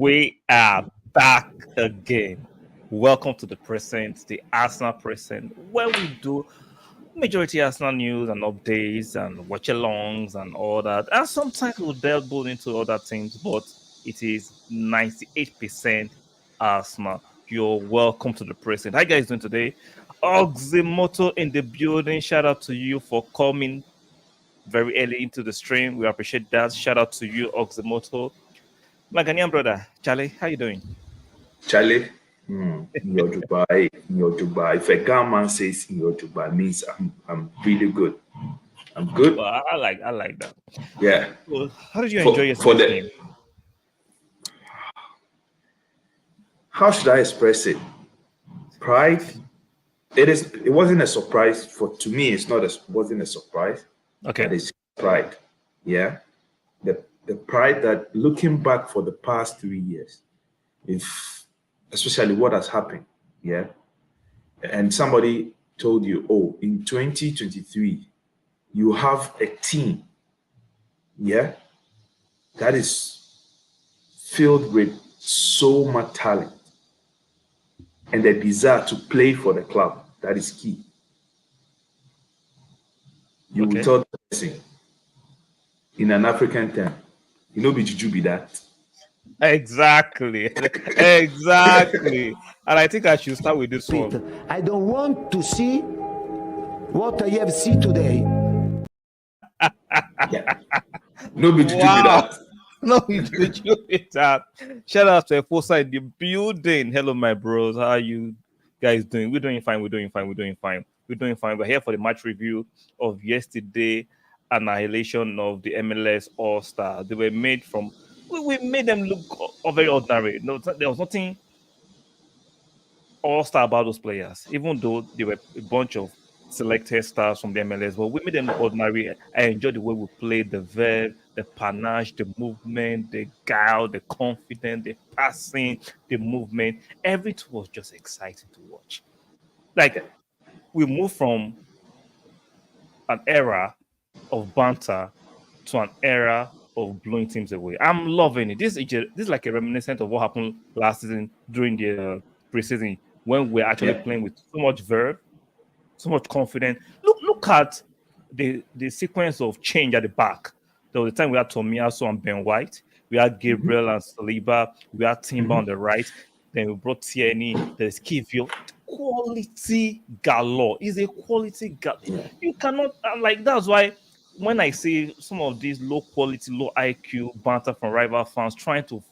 We are back again. Welcome to the present, the Arsenal present, where we do majority Arsenal news and updates and watch alongs and all that. And sometimes we'll delve into other things, but it is 98% Arsenal. You're welcome to the present. How you guys doing today? Oxymoto in the building. Shout out to you for coming very early into the stream. We appreciate that. Shout out to you, Oxymoto. My Ghanaian brother, Charlie, how you doing? Charlie, in your Dubai. If a Ghana says in your Dubai, means I'm really good. I'm good. Well, I like that. Yeah. Well, how did you enjoy yesterday's game? How should I express it? Pride. It wasn't a surprise to me. It wasn't a surprise. Okay. But it's pride. Yeah. The pride that looking back for the past 3 years, especially what has happened, yeah. And somebody told you, oh, in 2023, you have a team, yeah, that is filled with so much talent and the desire to play for the club. That is key. You will tell the person in an African term, you know, be juju be that. Exactly. And I think I should start with this one. I don't want to see what I have seen today. Yeah. No be juju be that. No, be juju be that. Shout out to Efosa in the building. Hello, my bros. How are you guys doing? We're doing fine. We're here for the match review of yesterday. Annihilation of the MLS All-Star. They were made from. We made them look very ordinary. No, there was nothing All-Star about those players, even though they were a bunch of selected stars from the MLS. But we made them look ordinary. I enjoyed the way we played, the verve, the panache, the movement, the guile, the confidence, the passing, the movement. Everything was just exciting to watch. Like, we moved from an era of banter to an era of blowing teams away. I'm loving it. This is like a reminiscent of what happened last season during the preseason when we're actually playing with so much verve, so much confidence. Look at the sequence of change at the back. There was a time we had Tomiyasu and Ben White. We had Gabriel and Saliba. We had Timber on the right. Then we brought Tierney. There's Kivio. Quality galore. Is a quality galore. You cannot, that's why when I see some of these low quality, low IQ banter from rival fans trying to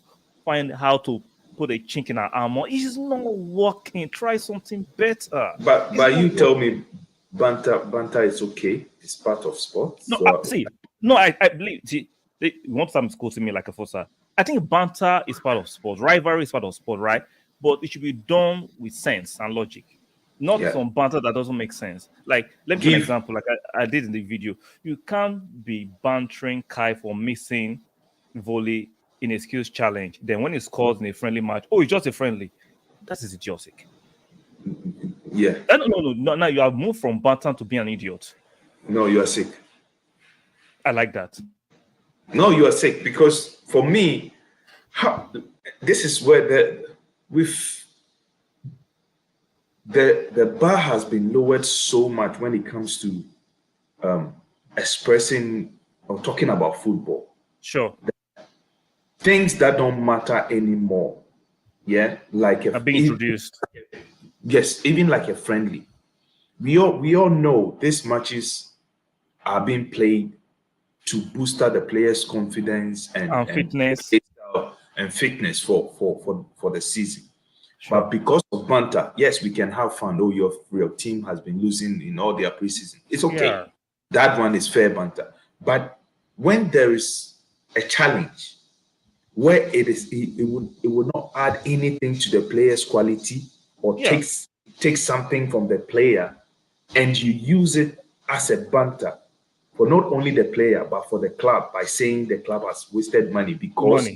find how to put a chink in our armor, it is not working. Try something better. But you tell me banter is okay. It's part of sports. No, I believe they want some school to me like a fossa. I think banter is part of sport. Rivalry is part of sport, right? But it should be done with sense and logic. Not some banter that doesn't make sense. Like, let me give an example, like I did in the video. You can't be bantering Kai for missing volley in a skills challenge. Then when he scores in a friendly match, it's just a friendly. That is idiotic. Yeah. No. Now you have moved from banter to being an idiot. No, you are sick. I like that. No, you are sick because for me, this is where the bar has been lowered so much when it comes to expressing or talking about football. Sure. Things that don't matter anymore. Yeah, like are being introduced. Yes, even like a friendly. We all know these matches are being played to boost the players' confidence and fitness and fitness for the season. Sure. But because of banter, yes, we can have fun. Oh, your team has been losing in all their preseason. It's okay. Yeah. That one is fair banter. But when there is a challenge where it will not add anything to the player's quality or take something from the player, and you use it as a banter for not only the player but for the club by saying the club has wasted money because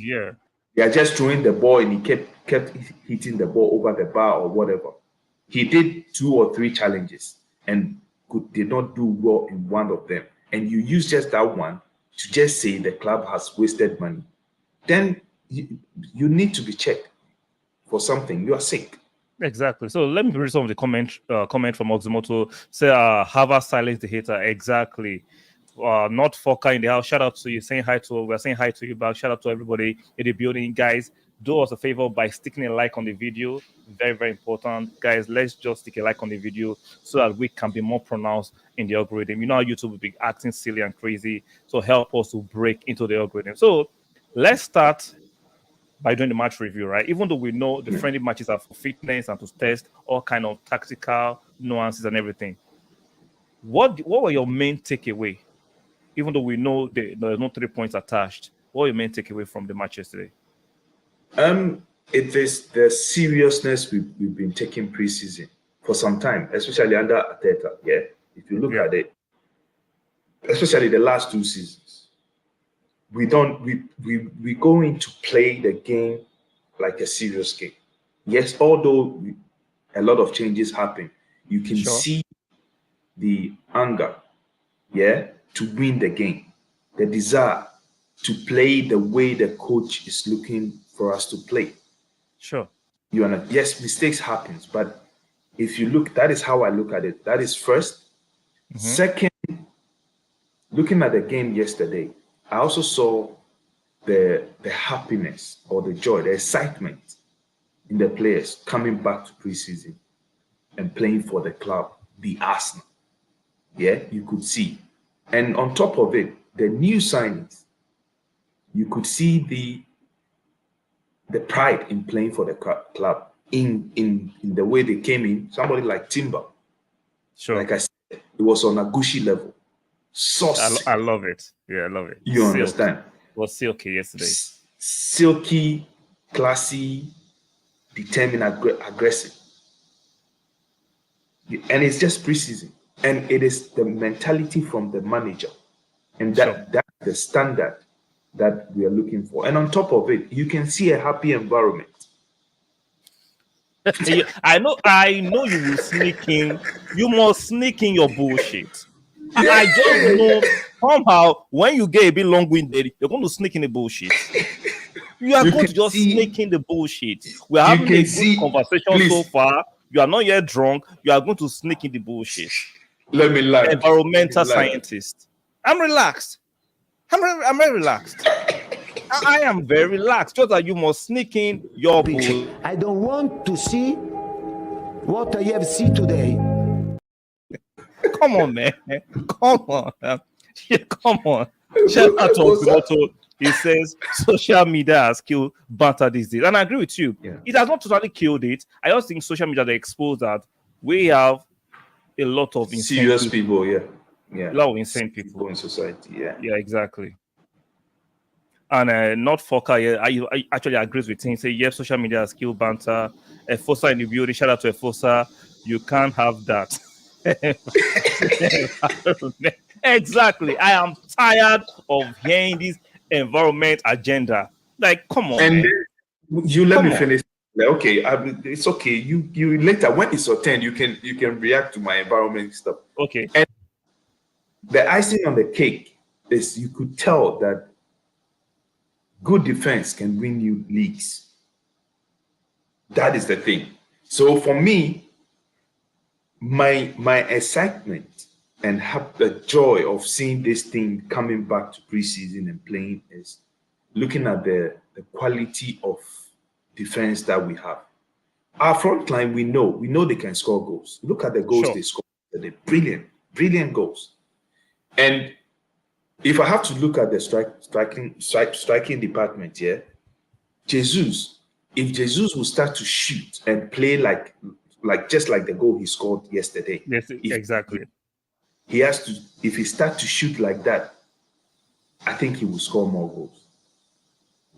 they are just throwing the ball and he kept hitting the ball over the bar or whatever. He did 2 or 3 challenges and did not do well in one of them. And you use just that one to just say the club has wasted money. Then you need to be checked for something. You are sick. Exactly. So let me read some of the comment from Oximoto. Say, Harvard silence the hater. Exactly. Not Fokker in the house. Shout out to you. Saying hi to. We're saying hi to you back. Shout out to everybody in the building, guys. Do us a favor by sticking a like on the video. Very, very important, guys. Let's just stick a like on the video so that we can be more pronounced in the algorithm. You know how YouTube will be acting silly and crazy. So help us to break into the algorithm. So let's start by doing the match review, right? Even though we know the friendly matches are for fitness and to test all kind of tactical nuances and everything. What were your main takeaway? Even though we know there's no 3 points attached, what were your main takeaway from the match yesterday? It is the seriousness we've been taking preseason for some time, especially under Arteta. Yeah, if you look at it, especially the last 2 seasons. We go in to play the game like a serious game. Yes, although a lot of changes happen, you can see the anger, to win the game, the desire to play the way the coach is looking for us to play. Sure. You know, yes, mistakes happens, but if you look, that is how I look at it. That is first. Second, looking at the game yesterday, I also saw the happiness or the joy, the excitement in the players coming back to preseason and playing for the club, the Arsenal. Yeah, you could see. And on top of it, the new signings, you could see the pride in playing for the club in the way they came in. Somebody like Timber. Sure. Like I said, it was on a Gucci level. Saucy. I love it. Yeah, I love it. You understand? It was silky yesterday. Silky, classy, determined, aggressive. And it's just preseason. And it is the mentality from the manager. And that's the standard that we are looking for. And on top of it, you can see a happy environment. I know you will sneak in. You must sneak in your bullshit. I just know somehow when you get a bit long-winded, you're going to sneak in the bullshit. You are going to just sneak in the bullshit. We are having a good conversation so far. You are not yet drunk. You are going to sneak in the bullshit. Let me lie. Environmental scientist. I'm relaxed. I'm very relaxed. I am very relaxed. Just that you must sneak in your bullshit. I don't want to see what I have seen today. Come on, man. Come on. Yeah, come on. Shout out to Oximoto. He says social media has killed banter these days. And I agree with you. Yeah. It has not totally killed it. I just think social media they expose that we have a lot of serious people. Yeah. A lot of insane people in society. Yeah. Yeah, exactly. And not Fokker, I actually agree with him. Say, yes, social media has killed banter. Efosa in the building. Shout out to Efosa. You can't have that. Exactly. I am tired of hearing this environment agenda. Like, come on. And man. You let me finish. Okay, it's okay. You later when it's your turn, you can react to my environment stuff. Okay. And the icing on the cake is you could tell that good defense can win you leagues. That is the thing. So for me, my excitement and the joy of seeing this thing coming back to preseason and playing is looking at the quality of defense that we have. Our front line, we know they can score goals. Look at the goals they scored. They're brilliant goals. And if I have to look at the striking department here, if Jesus will start to shoot and play like just like the goal he scored yesterday. Yes, exactly. He has to, if he starts to shoot like that, I think he will score more goals.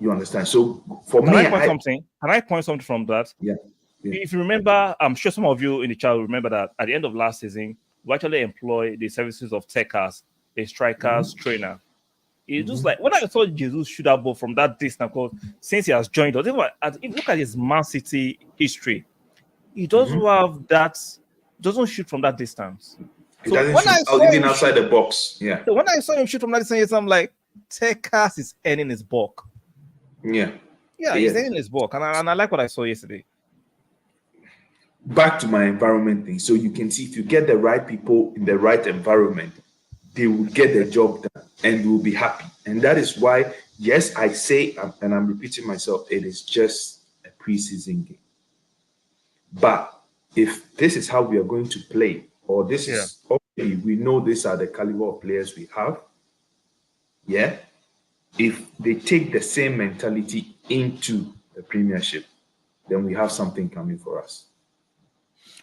You understand? So for me, Can I point something from that? Yeah. If you remember, I'm sure some of you in the chat will remember that at the end of last season, we actually employed the services of Tekas, a strikers trainer. It's just like when I saw Jesus shoot that ball from that distance, because since he has joined us, look at his Man City history. He doesn't have that, doesn't shoot from that distance. He doesn't shoot even outside the box. Yeah. So when I saw him shoot from that distance, I'm like, Tekas is earning his buck. Yeah. Yeah, he's Yes. learning his work, and I like what I saw yesterday. Back to my environment thing. So you can see if you get the right people in the right environment, they will get the job done and will be happy. And that is why, yes, I say, and I'm repeating myself, it is just a preseason game. But if this is how we are going to play, or this Yeah. is okay, we know these are the caliber of players we have, yeah. If they take the same mentality into the Premiership, then we have something coming for us.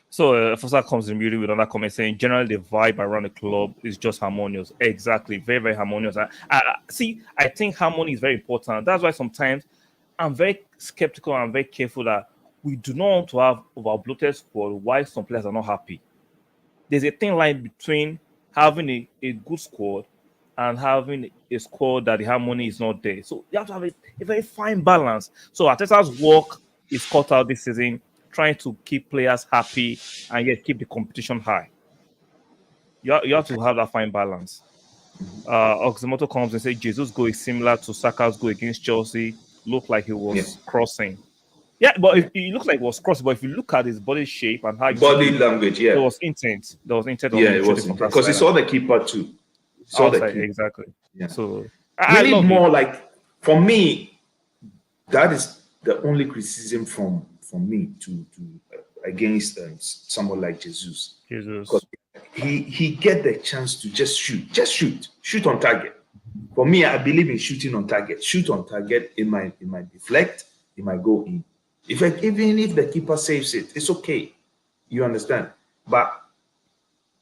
So Fosa comes in beauty with another comment saying, generally the vibe around the club is just harmonious. Exactly, very very harmonious. I think harmony is very important. That's why sometimes I'm very skeptical and very careful that we do not want to have over bloated squad while some players are not happy. There's a thin line between having a good squad and having a squad that the harmony is not there. So you have to have a very fine balance. So Arteta's work is cut out this season, trying to keep players happy and yet keep the competition high. You have to have that fine balance. Oxymoto comes and says Jesus' goal is similar to Saka's goal against Chelsea. Looked like he Yeah. was crossing. Yeah, but it looks like it was crossing. But if you look at his body shape and how he took Body it, language, there yeah. was intent. There was intent on Yeah, him it shooting was from that because he side. saw the keeper too. He saw the Outside, keeper. exactly. Yeah. So We I need love it. more like, for me, that is the only criticism from me to against someone like Jesus, because Jesus. he get the chance to just shoot on target. For me, I believe in shooting on target. Shoot on target, it might deflect, it might go in. Even if the keeper saves it, it's okay. You understand? But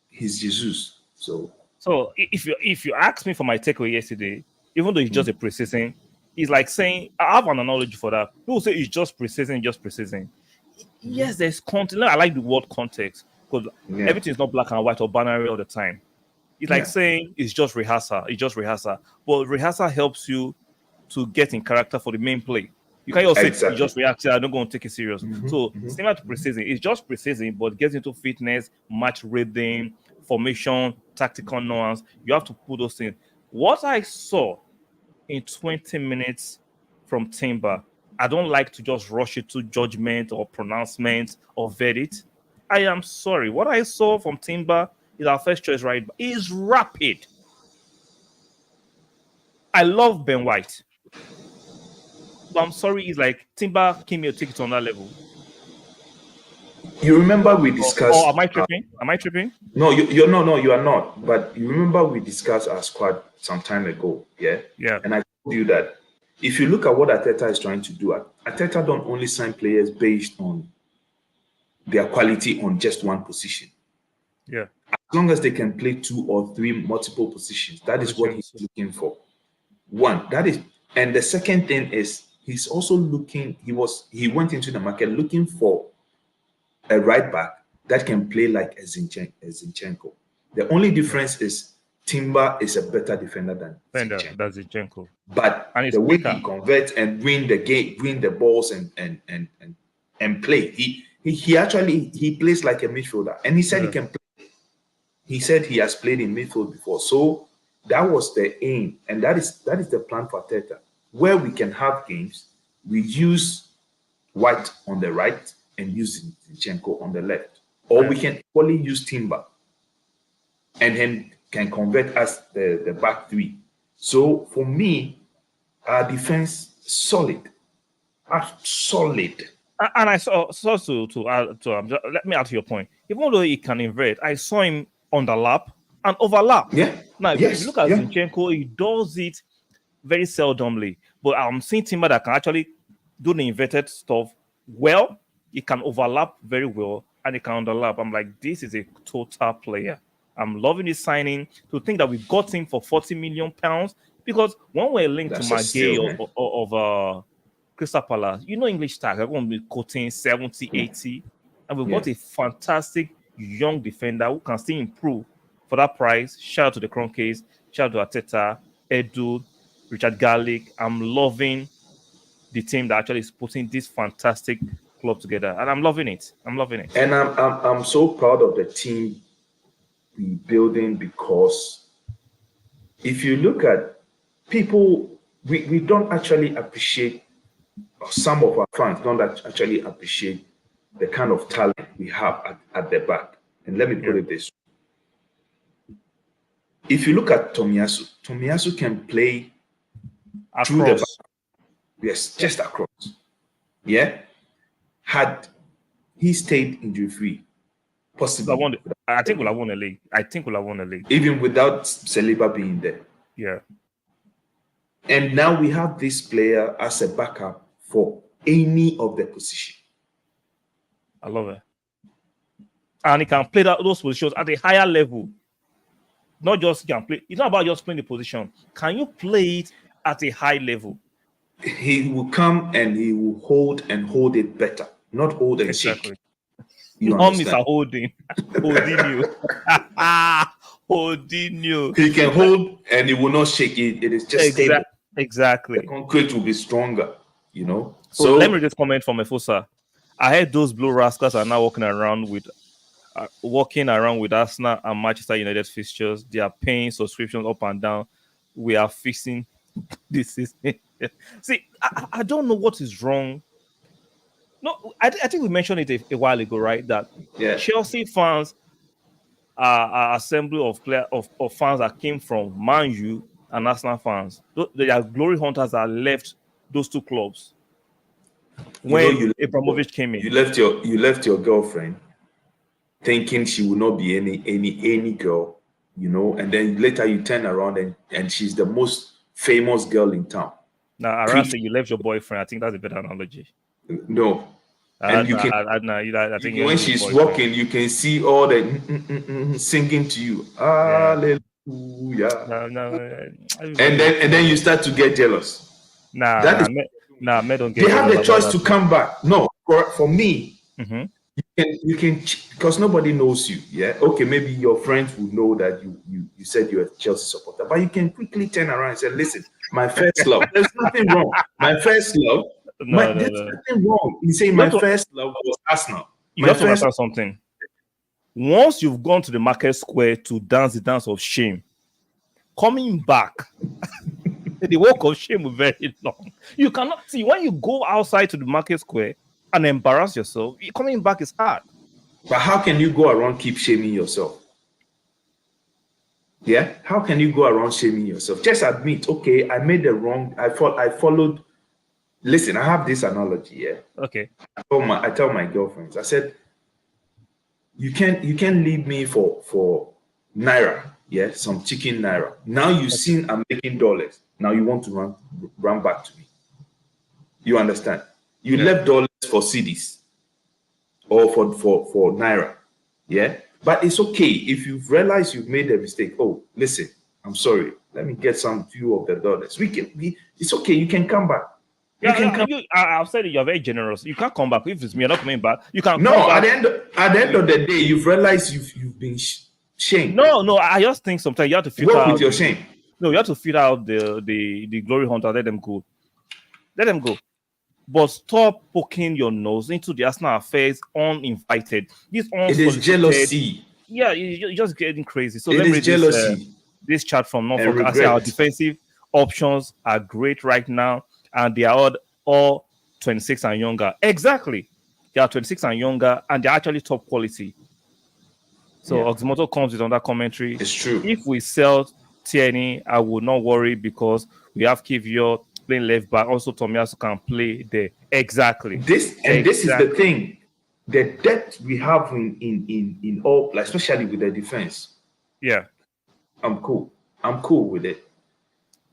he's Jesus, so So if you ask me for my takeaway yesterday, even though it's just a preseason, it's like saying I have an analogy for that. People say it's just preseason, just preseason. Yes, there's content. I like the word context because yeah, everything is not black and white or binary all the time. It's like yeah, saying it's just rehearsal. It's just rehearsal. But rehearsal helps you to get in character for the main play. You can't just say you exactly. just react. I don't go and take it serious. So similar to preseason, it's just preseason, but gets into fitness, match rhythm, formation, tactical nuance. You have to put those things. What I saw in 20 minutes from Timber, I don't like to just rush it to judgment or pronouncement or verdict. I am sorry. What I saw from Timber is our first choice right. Is rapid. I love Ben White, but I'm sorry. It's like Timber came here to take it on that level. You remember we Or discussed. am I tripping? Am I tripping? No, you're no, you are not. But you remember we discussed our squad some time ago, yeah? Yeah. And I told you that if you look at what Ateta is trying to do, Ateta don't only sign players based on their quality on just one position. Yeah. As long as they can play two or three multiple positions, that is what he's looking for. One, that is, and the second thing is he's also looking. He went into the market looking for a right back that can play like a Zinchenko. The only difference is Timber is a better defender than Fender, Zinchenko. that's Zinchenko. But And it's the way quicker. he converts and win the game, win the balls and play, he actually he plays like a midfielder. And he said he can play. He said he has played in midfield before. So that was the aim, and that is the plan for Teta. Where we can have games, we use White on the right and use Zinchenko on the left. Or we can equally use Timber and then can convert as the back three. So for me, our defense solid. Solid. And I saw let me add to your point. Even though he can invert, I saw him underlap and overlap. Yeah. Now, if you Yes. look at Yeah. Zinchenko, he does it very seldomly. But I'm seeing Timber that can actually do the inverted stuff well. He can overlap very well and he can underlap. I'm like, this is a total player. I'm loving this signing. To think that we got him for 40 million pounds because when we're linked to That's a Magay steal, man. of Crystal Palace, English tag, I'm going to be quoting 70, 80. And we've Yeah. got a fantastic young defender who can still improve for that price. Shout out to the Kroenkes, shout out to Ateta, Edu, Richard Garlic. I'm loving the team that actually is putting this fantastic club together. And I'm loving it. I'm loving it. And I'm so proud of the team we building because if you look at people, we don't actually appreciate or some of our fans don't actually appreciate the kind of talent we have at the back. And let me put it this way. If you look at Tomiyasu can play through the back. Across. Yes, just across. Yeah. Had he stayed injury free, possibly. I think we'll have won a league. I think we'll have won a league. Even without Saliba being there. Yeah. And now we have this player as a backup for any of the position. I love it. And he can play those positions at a higher level. Not just can play. It's not about just playing the position. Can you play it at a high level? He will come and he will hold it better, not hold and Exactly. shake. You Mr. Holding. Holding you. He can hold and he will not shake it. It is just stable. Exactly. The concrete will be stronger, you know. So let me just comment from Efosa. I heard those blue rascals are now walking around with Arsenal and Manchester United fixtures. They are paying subscriptions up and down. We are fixing this season. See, I don't know what is wrong. No, I think we mentioned it a while ago, right? That Chelsea fans are assembly of fans that came from Man U and Arsenal fans. They are glory hunters that left those two clubs when Abramovich came in. You left your girlfriend thinking she will not be any girl, you know, and then later you turn around and she's the most famous girl in town. Now, I rather say you left your boyfriend. I think that's a better analogy. No. And I think when she's walking, you can see all the singing to you. Hallelujah. And then you start to get jealous. Men don't get they have the choice to come back. No, for me, you can because nobody knows you. Yeah. Okay, maybe your friends will know that you said you're a Chelsea supporter, but you can quickly turn around and say, listen, my first love. There's nothing wrong. My first love. There's nothing wrong in saying my first love was Arsenal. You have to understand something. Once you've gone to the market square to dance the dance of shame, coming back, the walk of shame will be very long. You cannot see when you go outside to the market square and embarrass yourself. Coming back is hard. But how can you go around keep shaming yourself? Yeah, how can you go around shaming yourself? Just admit, okay, I made the wrong. I followed. Listen, I have this analogy. Yeah. Okay. I tell my girlfriends. I said, you can't leave me for naira. Yeah, some chicken naira. Now you've seen I'm making dollars. Now you want to run back to me. You understand? You left dollars for cedis or for naira. Yeah. But it's okay if you've realized you've made a mistake. Oh, listen, I'm sorry. Let me get some few of the dollars. It's okay. You can come back. I've said it, you're very generous. You can't come back. If it's me, you're not coming back. You can't. No, come back. At the end of the day, you've realized you've been shamed. No. I just think sometimes you have to filter out with your shame. No, you have to filter out the glory hunter. Let them go. Let them go. But stop poking your nose into the Arsenal affairs uninvited. It is jealousy. Yeah, you're just getting crazy. So it is jealousy. This chat from Norfolk. I say our defensive options are great right now, and they are all 26 and younger. Exactly. They are 26 and younger, and they're actually top quality. So Oxmoto comes with another commentary. It's true. If we sell Tierney, I would not worry because we have Kivior playing left back. Also, Tomiyasu can play there. Exactly. This is the thing. The depth we have in all, like, especially with the defense. Yeah. I'm cool with it.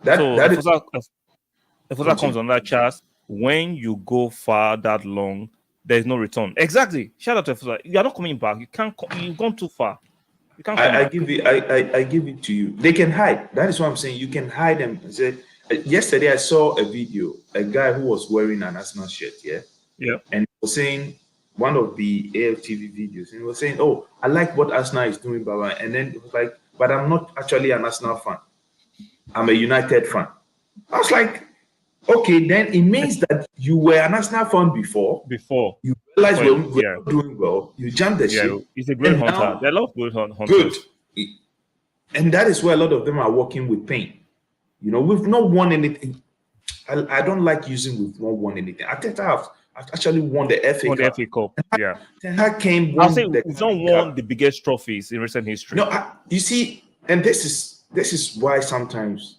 If that comes on that chart, when you go far that long, there's no return. Exactly. Shout out to Efusa. You are not coming back. You can't. You've gone too far. You can't. I give it to you. They can hide. That is what I'm saying. You can hide them. Yesterday I saw a video. A guy who was wearing an Arsenal shirt. Yeah. And he was saying one of the AFTV videos. And he was saying, "Oh, I like what Arsenal is doing, Baba." And then it was like, "But I'm not actually an Arsenal fan. I'm a United fan." I was like, okay, then it means that you were an Arsenal fan before. You realize we're not doing well. You jumped the ship. It's a great hunter. There are a lot of good hunters. Good. And that is where a lot of them are working with pain. You know, we've not won anything. I don't like using we've not won anything. Arteta have actually won the FA Won the Cup. FA Cup. Yeah. Ten Hag came I'll say won the we've not Carling won Cup. the biggest trophies in recent history. No, you see, and this is why sometimes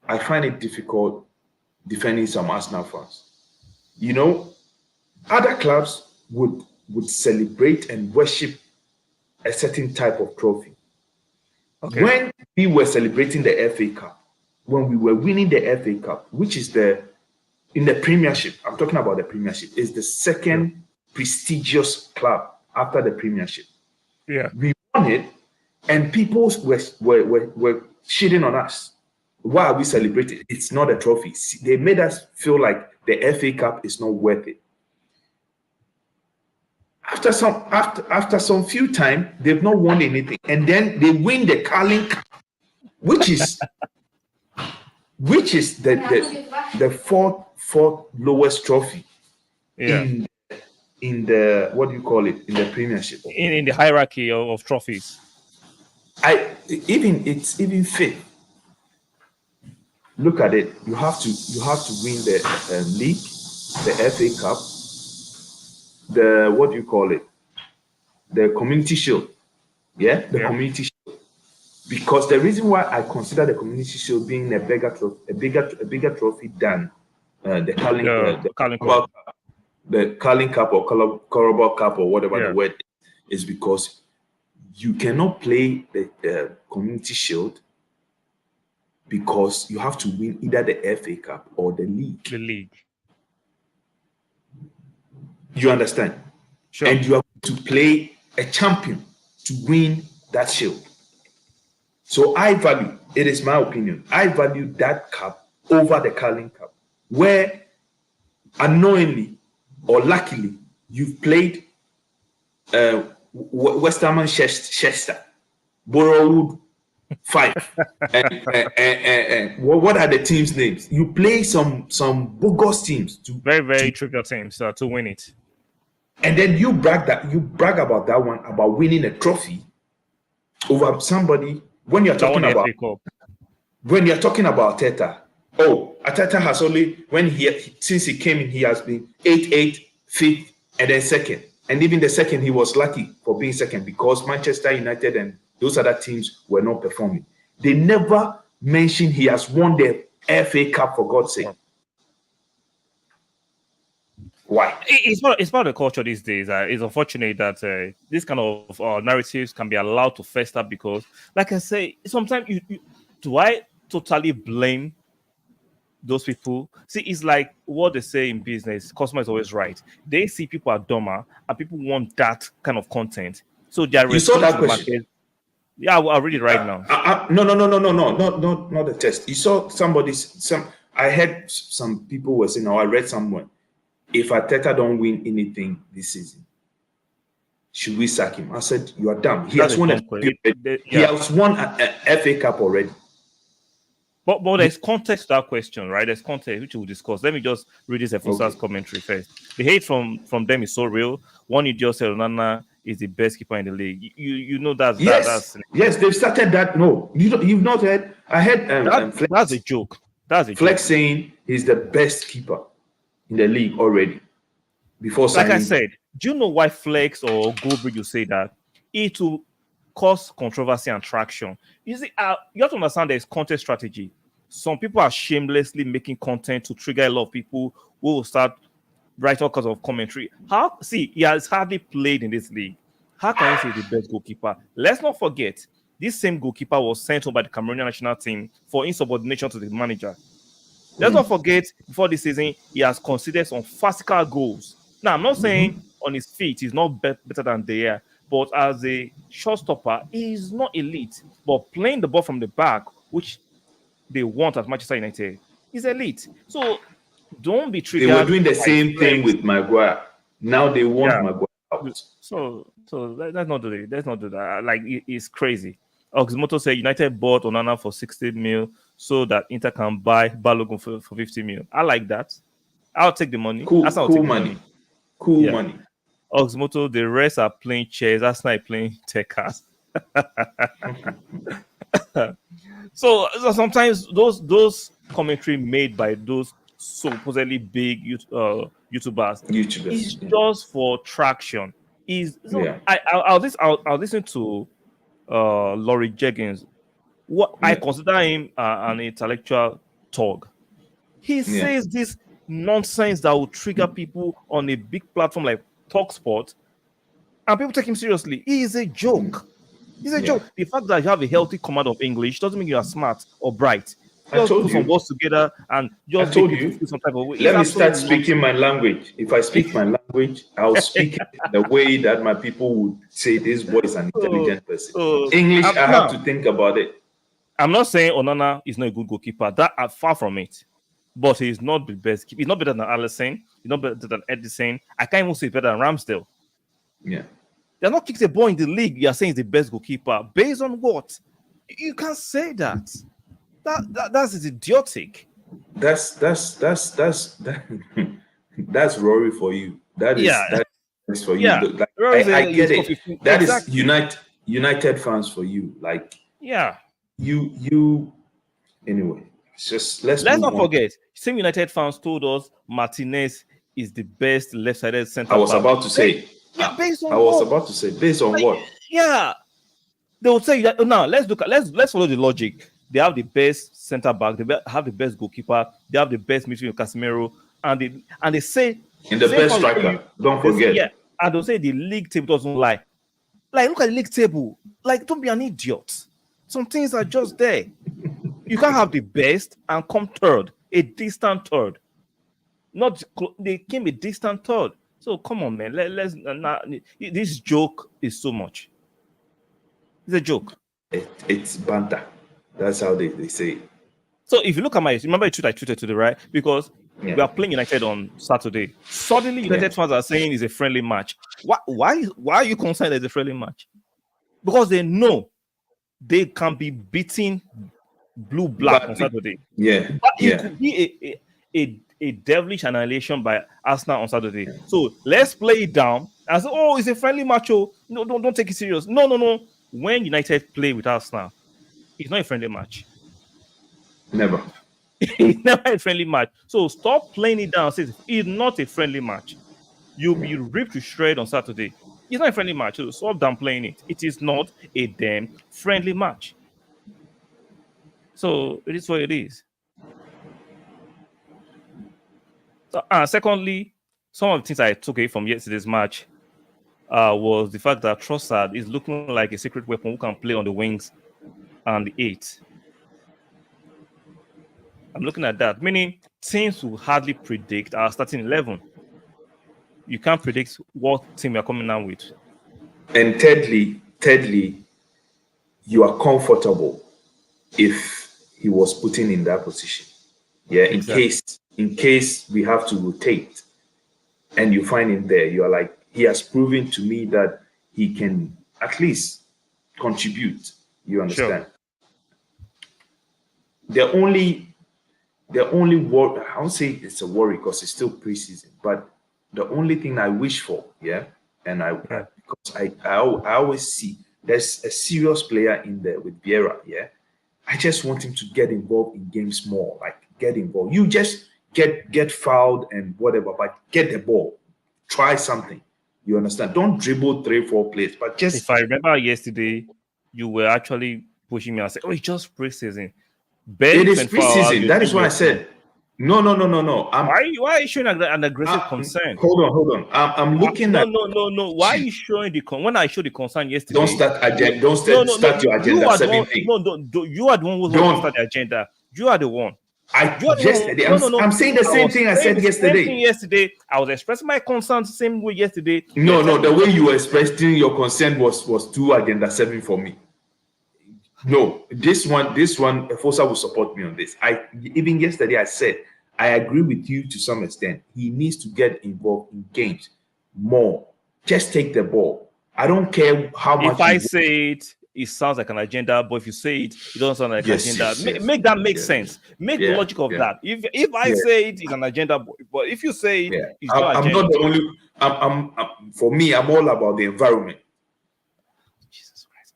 I find it difficult defending some Arsenal fans. You know, other clubs would celebrate and worship a certain type of trophy. Okay. When we were celebrating the FA Cup, when we were winning the FA Cup, which is in the Premiership, I'm talking about the Premiership, is the second prestigious club after the Premiership. Yeah. We won it, and people were shitting on us. Why are we celebrating? It's not a trophy. They made us feel like the FA Cup is not worth it. After some few time, they've not won anything, and then they win the Carling Cup, which is the fourth lowest trophy in the what do you call it, in the Premiership, in the hierarchy of trophies. It's even fifth. Look at it. You have to win the league, the FA Cup, the what do you call it, the Community Shield. Community Shield. Because the reason why I consider the Community Shield being a bigger trophy than the Carling Cup or Carabao Cup or whatever the word is because you cannot play the Community Shield because you have to win either the FA Cup or the league. The league. You understand? Sure. And you have to play a champion to win that shield. So it is my opinion, I value that cup over the Carling Cup, where unknowingly or luckily you've played West Ham and Chester, Borough 5. and what are the teams' names? You play some bogus teams very trivial teams to win it. And then you brag about that one, about winning a trophy over somebody. When you're talking about Arteta, Arteta has only since he came in, he has been 8th, 5th, and then 2nd. And even the 2nd, he was lucky for being 2nd because Manchester United and those other teams were not performing. They never mentioned he has won the FA Cup, for God's sake. Why? It's part of the culture these days. It's unfortunate that this kind of narratives can be allowed to fester because, like I say, sometimes do I totally blame those people? See, it's like what they say in business, customer is always right. They see people are dumber and people want that kind of content. So they are you saw that question? Market. Yeah, I'll read it right now. No, not the test. You saw I heard some people were saying, I read somewhere, if Arteta don't win anything this season, should we sack him? I said, you are dumb. He has won a FA Cup already. But there's context to that question, right? There's context which we'll discuss. Let me just read this Efusa's commentary first. The hate from them is so real. One idiot said Onana is the best keeper in the league. You know that's they've started that. No, you've not heard. I heard that's a joke. Flex saying he's the best keeper in the league already before signing. Like I said, do you know why Flex or Goldberg you say that? It will cause controversy and traction. You see, you have to understand there's content strategy. Some people are shamelessly making content to trigger a lot of people who will start writing all kinds of commentary. He has hardly played in this league. How can you say he's the best goalkeeper? Let's not forget, this same goalkeeper was sent home by the Cameroonian national team for insubordination to the manager. Let's not forget, before this season, he has conceded some farcical goals. Now, I'm not saying on his feet he's not better than De Gea, but as a shotstopper, he's not elite. But playing the ball from the back, which they want at Manchester United, is elite. So don't be triggered. They were doing the same thing with Maguire. Now they want Maguire out. So let's not do that. Let's not do that. Like, it's crazy. Oxmoto said United bought Onana for 60 mil so that Inter can buy Balogun for 50 mil. I like that. I'll take the money. Cool money. Oxmoto, the rest are playing chess. That's not playing Tekkers. So sometimes those commentary made by those supposedly big YouTubers. It's YouTubers. just for traction. Is so Yeah. I'll listen to Laurie Jenkins. What I Yeah. consider him an intellectual thug. He Yeah. says this nonsense that will trigger people on a big platform like Talksport, and people take him seriously. He is a joke. He's a Yeah. joke. The fact that you have a healthy command of English doesn't mean you are smart or bright. I Just told put some you. words together and I just make told people you. feel some type of way. It's Let me start absolutely speaking my language. If I speak my language, I'll speak it in a way that my people would say this boy is an nonsense. intelligent person. English, I have to think about it. I'm not saying Onana is not a good goalkeeper. That are far from it. But he's not the best. He's not better than Alisson. He's not better than Edison. I can't even say better than Ramsdale. Yeah. They're not kicked a ball in the league. You're saying he's the best goalkeeper. Based on what? You can't say that. That's idiotic. That's that's Rory for you. That Yeah. is for you. Yeah. Like, Rory said I get he's it. 15. That Exactly. is United fans for you. Like Yeah. you anyway. It's just let's Let's move not on. forget, same United fans told us Martinez is the best left-sided center I was back. about to say. Yeah, based on I was what? about to say based on what? Yeah. They will say that now let's follow the logic. They have the best center back, have the best goalkeeper, they have the best midfield Casemiro, and they say In the best striker. Don't forget. yeah, and they'll say the league table doesn't lie. Like, look at the league table. Like, don't be an idiot. Some things are just there. You can't have the best and come third, a distant third. They came a distant third. So come on, man. This joke is so much. It's a joke. It's banter. That's how they say it. So if you look at remember the tweet I tweeted to the right, because Yeah. we are playing United on Saturday. Suddenly, United fans are saying it's a friendly match. Why are you concerned it's a friendly match? Because they know they can be beating blue-black on Saturday. Yeah. But it Yeah. could be a devilish annihilation by Arsenal on Saturday. So let's play it down and say, oh, it's a friendly match. Oh, no, don't take it serious. No. When United play with Arsenal, it's not a friendly match. Never. It's never a friendly match. So stop playing it down. Say it's not a friendly match. You'll be ripped to shred on Saturday. It's not a friendly match. So stop downplaying it. It is not a damn friendly match. So it is what it is. So, secondly, some of the things I took away from yesterday's match was the fact that Trossard is looking like a secret weapon who can play on the wings and the 8. I'm looking at that, meaning teams will hardly predict our starting 11. You can't predict what team you're coming out with. And thirdly, you are comfortable if he was put in that position. Yeah, Exactly. in case we have to rotate and you find him there, you are like, he has proven to me that he can at least contribute. You understand? Sure. The only worry, I won't say it's a worry because it's still preseason, but the only thing I wish for, because I always see there's a serious player in there with Vieira, yeah. I just want him to get involved in games more, like get involved. You just get fouled and whatever, but get the ball, try something. You understand? Don't dribble 3-4 plays, but just. If I remember yesterday, you were actually pushing me and saying, "Oh, it's just preseason." It is preseason. That is what I said. No. Why are you showing an aggressive concern? Hold on. I'm looking at. No. Why are you showing when I showed the concern yesterday? Don't start your agenda. You are the one who's going to start the agenda. You are the one. I'm saying the same thing I said yesterday. Yesterday, I was expressing my concern the same way yesterday. No, the way you were expressing your concern was too agenda 7 for me. No, this one, Fosa will support me on this. Even yesterday I said I agree with you to some extent. He needs to get involved in games more. Just take the ball. I don't care how much. If I say it sounds like an agenda, but if you say it doesn't sound like an agenda. Make that make sense. Make the logic of that. If I say it's an agenda, but if you say it's not I'm agenda. not the only. I'm for me, I'm all about the environment. Jesus Christ.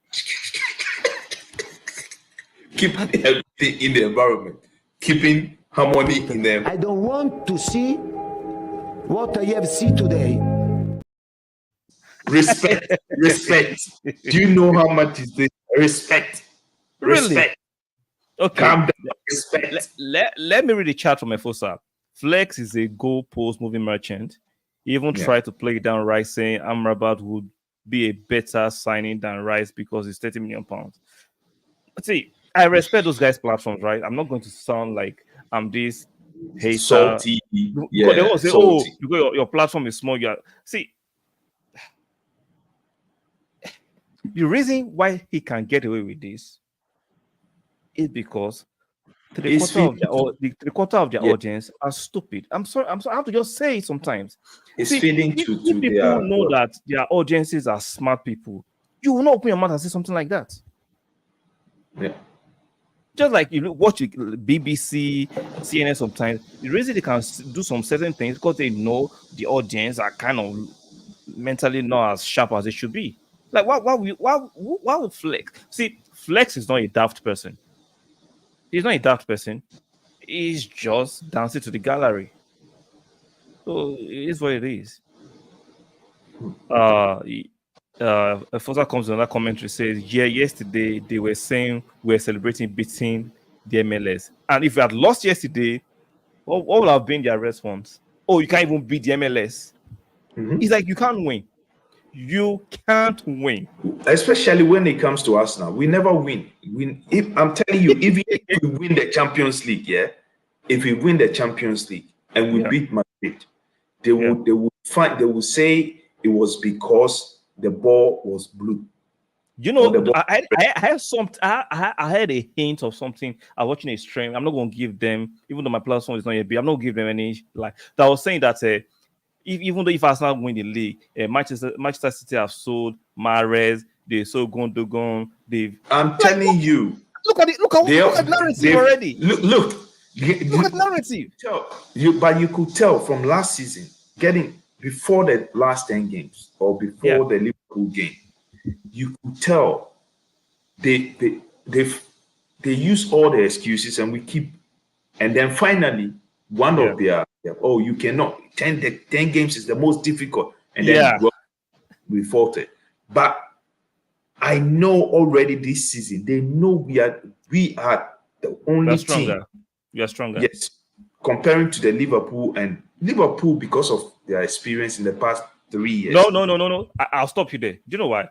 Keeping everything in the environment, keeping harmony in them. I don't want to see what I have seen today. Respect, respect. Do you know how much is this? Respect, Really? respect. Okay. Calm down. Respect. Let me read the chat from Efosa. Flex is a goalpost moving merchant. He even tried to play down Rice, saying Amrabat would be a better signing than Rice because it's 30 million pounds. See, I respect those guys' platforms, right? I'm not going to sound like I'm this hater. Salty. Because Yeah, they all say, salty. oh, because your platform is small. Yeah. See, the reason why he can get away with this is because It's three quarter of their Yeah. audience are stupid. I'm sorry. I have to just say it sometimes. It's See, feeding if to people their know that their audiences are smart people, you will not open your mouth and say something like that. Yeah. Just like you watch BBC, CNN sometimes, the reason they can do some certain things because they know the audience are kind of mentally not as sharp as they should be. Like why would Flex? See, Flex is not a daft person. He's not a daft person. He's just dancing to the gallery. So it is what it is. Fosa comes with another commentary says, yeah, yesterday they were saying we're celebrating beating the MLS. And if we had lost yesterday, what would have been their response? Oh, you can't even beat the MLS. It's like you can't win. You can't win. Especially when it comes to us now. We never win. If I'm telling you, even if we win the Champions League, if we win the Champions League and we beat Madrid, they will say it was because the ball was blue. You know, I had a hint of something. I was watching a stream. I'm not going to give them, even though my platform is not yet big, I'm not going to give them any like that. I was saying that even though if Arsenal win the league, Manchester City have sold Mahrez, they sold Gundogan. I'm telling you, look at narrative already. Look at narrative. But you could tell from last season, getting before the last 10 games or before the Liverpool game, you could tell they use all the excuses and then finally one of their you cannot 10 games is the most difficult, and then we faltered. But I know already this season they know we are the only team. We are stronger. Yes, comparing to the Liverpool because of their experience in the past 3 years. No. I'll stop you there. Do you know why?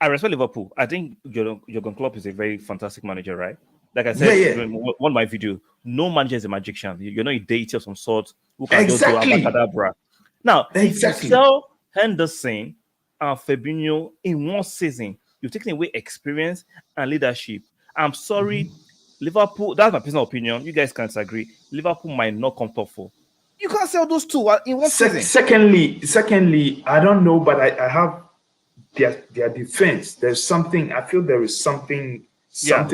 I respect Liverpool. I think Jurgen Klopp is a very fantastic manager, right? Like I said in one of my videos, no manager is a magician. You're not a deity of some sort who can just do abracadabra. Now, if you sell Henderson and Fabinho in one season, you've taken away experience and leadership. I'm sorry, Liverpool, that's my personal opinion. You guys can't agree. Liverpool might not come top 4. You can't sell those two in one season. Secondly, I don't know, but I have their defense. There's something. I feel there is something right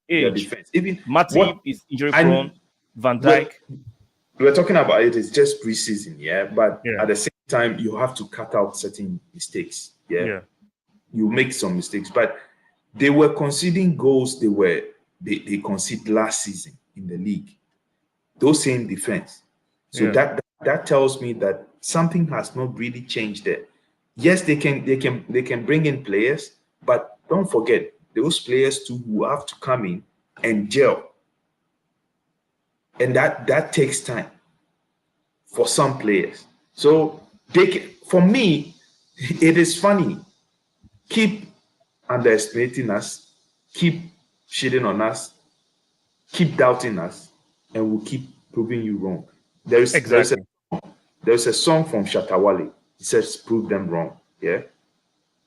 in their defense. Even Matip is injury prone. Van Dijk. We're talking about it. It's just preseason, but at the same time, you have to cut out certain mistakes. You make some mistakes, but they were conceding goals. They conceded last season in the league. Those same defense. So that tells me that something has not really changed there. Yes, they can bring in players, but don't forget those players too who have to come in and gel, and that takes time for some players. So for me, it is funny. Keep underestimating us, keep shitting on us, keep doubting us, and we'll keep proving you wrong. There's a song from Shatawale. It says, "Prove them wrong."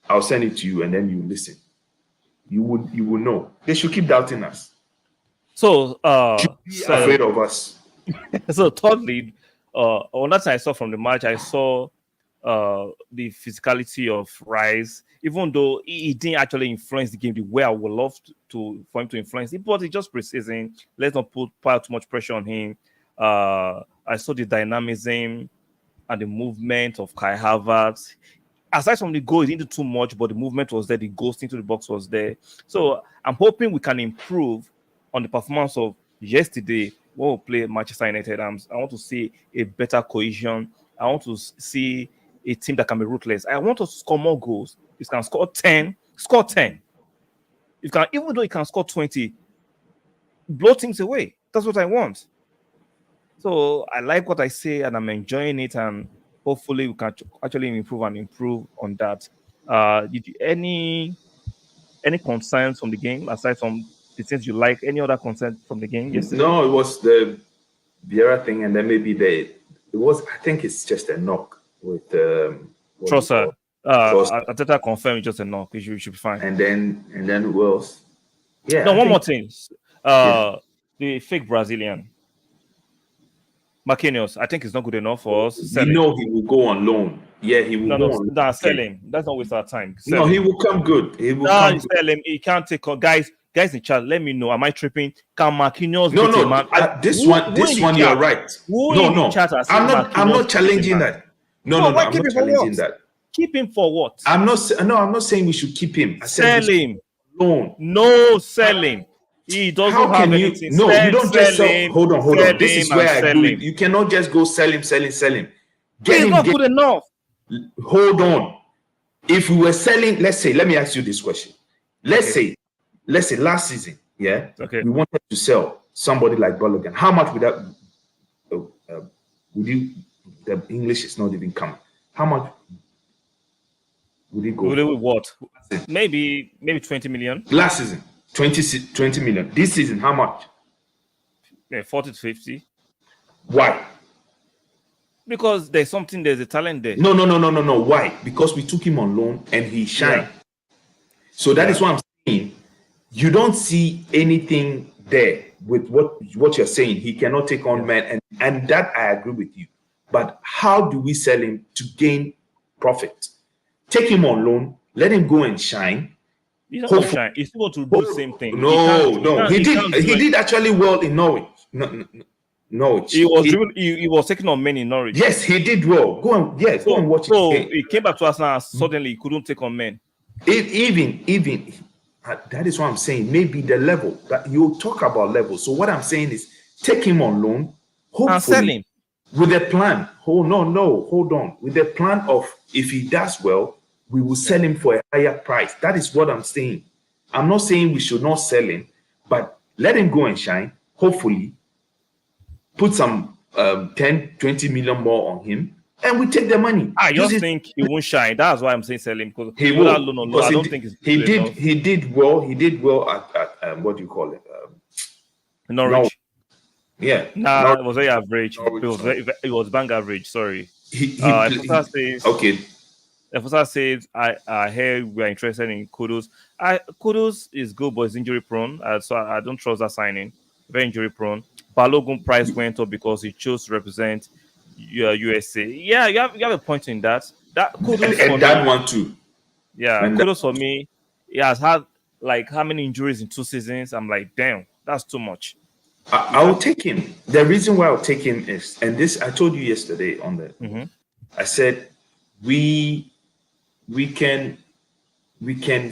I'll send it to you, and then you listen. You will know. They should keep doubting us. So afraid of us. So thirdly, on that I saw from the match, I saw the physicality of Rice, even though he didn't actually influence the game the way I would love for him to influence it, but it's just preseason. Let's not put too much pressure on him. I saw the dynamism and the movement of Kai Havertz. Aside from the goal, he didn't do too much, but the movement was there. The ghost into the box was there. So I'm hoping we can improve on the performance of yesterday when we play Manchester United, I want to see a better cohesion. I want to see a team that can be ruthless. I want us to score more goals. You can score 10, score 10. You can, even though you can score 20, blow teams away. That's what I want. So I like what I say and I'm enjoying it, and hopefully we can actually improve on that. Any concerns from the game aside from the things you like? Any other concerns from the game yesterday? No, it was the Vieira thing, and then maybe it was. I think it's just a knock with what do you call Trossard. it? Trossard. Ateta confirmed it's just a knock. You should be fine. And then who else? Yeah. No, one more thing. The fake Brazilian. Marquinhos, I think it's not good enough for us. You know he will go on loan. Yeah, he will go on loan. Sell him. That's not waste our time. No, he will come good. He will come good. Sell him. He can't take on guys in chat. Let me know. Am I tripping? Can Marquinhos? No. This one, you're right. No. I'm not challenging that. No, I'm not challenging that. Keep him for what? I'm not saying we should keep him. I said sell him. Loan. No, sell him. He doesn't have anything. No, you don't just sell him. Hold on. This is where I agree. You cannot just go sell him. He's not good enough. Hold on. If we were selling, let's say, let me ask you this question. Let's say last season, we wanted to sell somebody like Balogun. How much would that? Would you? The English is not even coming. How much would it go? Would it what? Maybe 20 million. Last season, 20 million. This season, how much? 40 to 50. Why? Because there's a talent there. No. Why? Because we took him on loan and he shined. Yeah. So that is what I'm saying. You don't see anything there with what you're saying. He cannot take on men, and that I agree with you. But how do we sell him to gain profit? Take him on loan, let him go and shine. He's not going to shine. He's able to do the same thing. No. He did actually well in Norwich. Norwich. He was taking on men in Norwich. Yes, he did well. Go and watch it. So he came back to us now and suddenly he couldn't take on men. Even that is what I'm saying. Maybe the level that you talk about level. So what I'm saying is take him on loan, hopefully, and sell him with a plan. Hold on. With a plan of if he does well, we will sell him for a higher price. That is what I'm saying. I'm not saying we should not sell him, but let him go and shine. Hopefully, put some 10, 20 million more on him, and we take the money. I just think he won't shine. That's why I'm saying sell him, because he will. I don't think he did well. He did well at what do you call it? Norwich. Yeah. It was very average. It was bang average. Sorry. Efosa says, I hear we are interested in Kudus. Kudus is good, but is injury prone. So I don't trust that signing. Very injury prone. Balogun price went up because he chose to represent USA. Yeah, you have a point in that. That one too. Yeah, Kudus for me. He has had like how many injuries in 2 seasons? I'm like, damn, that's too much. I will take him. The reason why I'll take him is, and this I told you yesterday on the. I said we can